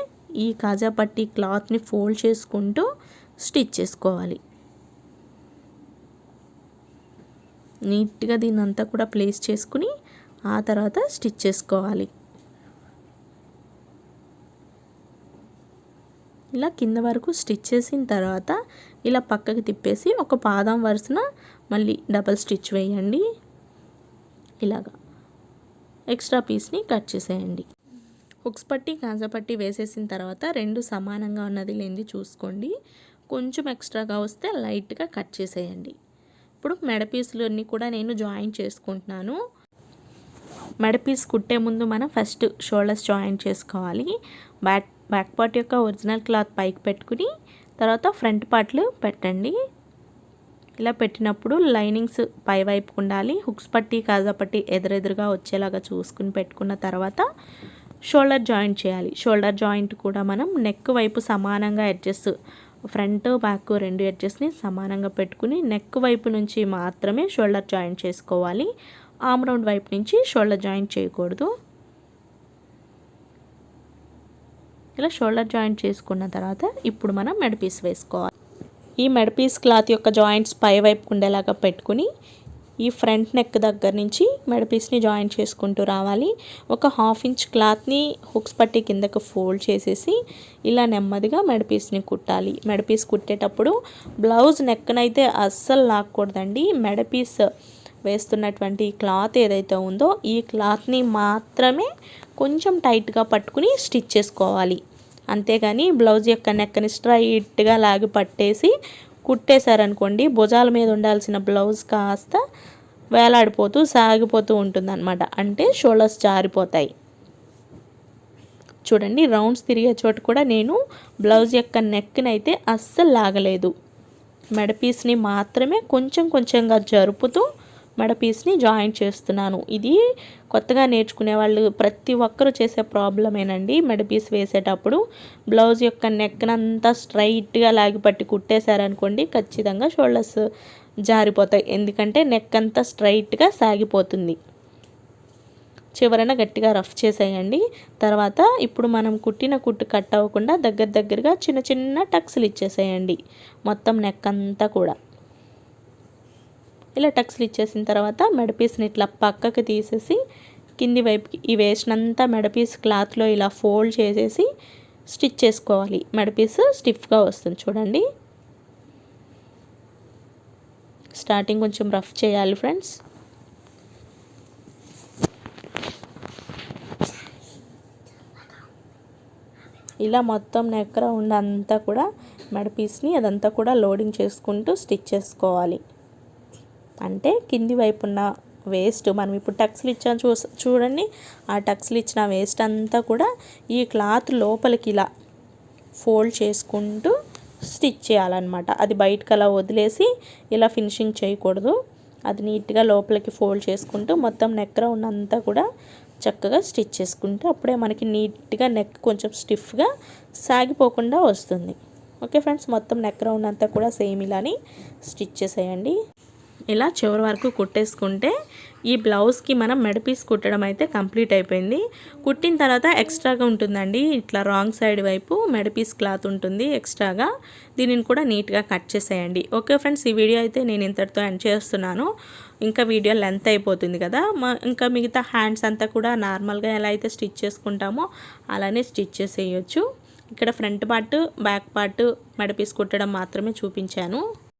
ఈ కాజా పట్టీ క్లాత్ని ఫోల్డ్ చేసుకుంటూ స్టిచ్ చేసుకోవాలి. నీట్గా దీన్ని అంతా కూడా ప్లేస్ చేసుకుని ఆ తర్వాత స్టిచ్ చేసుకోవాలి. ఇలా కింద వరకు స్టిచ్ చేసిన తర్వాత ఇలా పక్కకి తిప్పేసి ఒక పాదం వరుసన మళ్ళీ డబల్ స్టిచ్ వేయండి. ఇలాగా ఎక్స్ట్రా పీస్ని కట్ చేసేయండి. హుక్స్ పట్టీ కాజా పట్టీ వేసేసిన తర్వాత రెండు సమానంగా ఉన్నది లేనిది చూసుకోండి. కొంచెం ఎక్స్ట్రాగా వస్తే లైట్గా కట్ చేసేయండి. ఇప్పుడు మెడ పీసులన్నీ కూడా నేను జాయిన్ చేసుకుంటున్నాను. మెడ పీస్ కుట్టే ముందు మనం ఫస్ట్ షోల్డర్స్ జాయిన్ చేసుకోవాలి. బ్యాక్ పార్ట్ యొక్క ఒరిజినల్ క్లాత్ పైకి పెట్టుకుని తర్వాత ఫ్రంట్ పార్ట్లు పెట్టండి. ఇలా పెట్టినప్పుడు లైనింగ్స్ పై వైపు ఉండాలి. హుక్స్ పట్టీ కాజా పట్టీ ఎదురెదురుగా వచ్చేలాగా చూసుకుని పెట్టుకున్న తర్వాత షోల్డర్ జాయింట్ చేయాలి. షోల్డర్ జాయింట్ కూడా మనం నెక్ వైపు సమానంగా అడ్జస్ట్, ఫ్రంట్ బ్యాక్ రెండు ఎడ్జెస్ని సమానంగా పెట్టుకుని నెక్ వైపు నుంచి మాత్రమే షోల్డర్ జాయింట్ చేసుకోవాలి. ఆర్మ్ రౌండ్ వైపు నుంచి షోల్డర్ జాయింట్ చేయకూడదు. ఇలా షోల్డర్ జాయింట్ చేసుకున్న తర్వాత ఇప్పుడు మనం మెడ పీస్ వేసుకోవాలి. ఈ మెడ పీస్ క్లాత్ యొక్క జాయింట్స్ పై వైపు ఉండేలాగా పెట్టుకుని ఈ ఫ్రంట్ నెక్ దగ్గర నుంచి మెడ పీస్ని జాయిన్ చేసుకుంటూ రావాలి. ఒక 1/2 ఇంచ్ క్లాత్ని హుక్స్ పట్టీ కిందకు ఫోల్డ్ చేసేసి ఇలా నెమ్మదిగా మెడ పీస్ని కుట్టాలి. మెడ పీస్ కుట్టేటప్పుడు బ్లౌజ్ నెక్నైతే అస్సలు లాక్కూడదండి. మెడ పీస్ వేస్తున్నటువంటి క్లాత్ ఏదైతే ఉందో ఈ క్లాత్ని మాత్రమే కొంచెం టైట్గా పట్టుకుని స్టిచ్ చేసుకోవాలి. అంతేగాని బ్లౌజ్ యొక్క నెక్ని స్ట్రైట్గా లాగి పట్టేసి కుట్టేశారనుకోండి భుజాల మీద ఉండాల్సిన బ్లౌజ్ కాస్త వేలాడిపోతూ సాగిపోతూ ఉంటుందన్నమాట. అంటే షోల్డర్స్ జారిపోతాయి. చూడండి, రౌండ్స్ తిరిగే చోట కూడా నేను బ్లౌజ్ యొక్క నెక్ని అయితే అస్సలు లాగలేదు. మెడ పీస్ని మాత్రమే కొంచెం కొంచెంగా జరుపుతూ మెడ పీస్ని జాయింట్ చేస్తున్నాను. ఇది కొత్తగా నేర్చుకునే వాళ్ళు ప్రతి ఒక్కరూ చేసే ప్రాబ్లమేనండి. మెడ పీస్ వేసేటప్పుడు బ్లౌజ్ యొక్క నెక్నంతా స్ట్రైట్గా లాగిపట్టి కుట్టేశారనుకోండి ఖచ్చితంగా షోల్డర్స్ జారిపోతాయి. ఎందుకంటే నెక్ అంతా స్ట్రైట్గా సాగిపోతుంది. చివరన గట్టిగా రఫ్ చేసేయండి. తర్వాత ఇప్పుడు మనం కుట్టిన కుట్టు కట్ అవ్వకుండా దగ్గరగా చిన్న చిన్న టక్స్లు ఇచ్చేసేయండి మొత్తం నెక్ అంతా కూడా. ఇలా టక్స్లు ఇచ్చేసిన తర్వాత మెడ పీస్ని ఇట్లా పక్కకి తీసేసి కింది వైపుకి ఈ వేసినంతా మెడ పీస్ క్లాత్లో ఇలా ఫోల్డ్ చేసేసి స్టిచ్ చేసుకోవాలి. మెడ పీస్ స్టిఫ్గా వస్తుంది చూడండి. స్టార్టింగ్ కొంచెం రఫ్ చేయాలి ఫ్రెండ్స్. ఇలా మొత్తం నెక్ రౌండ్ అంతా కూడా మెడ పీస్ని అదంతా కూడా లోడింగ్ చేసుకుంటూ స్టిచ్ చేసుకోవాలి. అంటే కింది వైపు ఉన్న వేస్ట్ మనం ఇప్పుడు టక్స్లు ఇచ్చాం చూడండి, ఆ టక్స్లు ఇచ్చిన వేస్ట్ అంతా కూడా ఈ క్లాత్ లోపలికి ఇలా ఫోల్డ్ చేసుకుంటూ స్టిచ్ చేయాలన్నమాట. అది బయటకు అలా వదిలేసి ఇలా ఫినిషింగ్ చేయకూడదు. అది నీట్గా లోపలికి ఫోల్డ్ చేసుకుంటూ మొత్తం నెక్ రౌండ్ అంతా కూడా చక్కగా స్టిచ్ చేసుకుంటూ అప్పుడే మనకి నీట్గా నెక్ కొంచెం స్టిఫ్గా సాగిపోకుండా వస్తుంది. ఓకే ఫ్రెండ్స్, మొత్తం నెక్ రౌండ్ అంతా కూడా సేమ్ ఇలాని స్టిచ్ చేసేయండి. ఇలా చివరి వరకు కుట్టేసుకుంటే ఈ బ్లౌజ్కి మనం మెడ పీస్ కుట్టడం అయితే కంప్లీట్ అయిపోయింది. కుట్టిన తర్వాత ఎక్స్ట్రాగా ఉంటుందండి, ఇట్లా రాంగ్ సైడ్ వైపు మెడ పీస్ క్లాత్ ఉంటుంది ఎక్స్ట్రాగా. దీనిని కూడా నీట్గా కట్ చేసేయండి. ఓకే ఫ్రెండ్స్, ఈ వీడియో అయితే నేను ఇంతటితో ఎండ్ చేస్తున్నాను. ఇంకా వీడియో లెంత్ అయిపోతుంది కదా. ఇంకా మిగతా హ్యాండ్స్ అంతా కూడా నార్మల్గా ఎలా అయితే స్టిచ్ చేసుకుంటామో అలానే స్టిచ్ చేసేయచ్చు. ఇక్కడ ఫ్రంట్ పార్ట్ బ్యాక్ పార్ట్ మెడ పీస్ కుట్టడం మాత్రమే చూపించాను.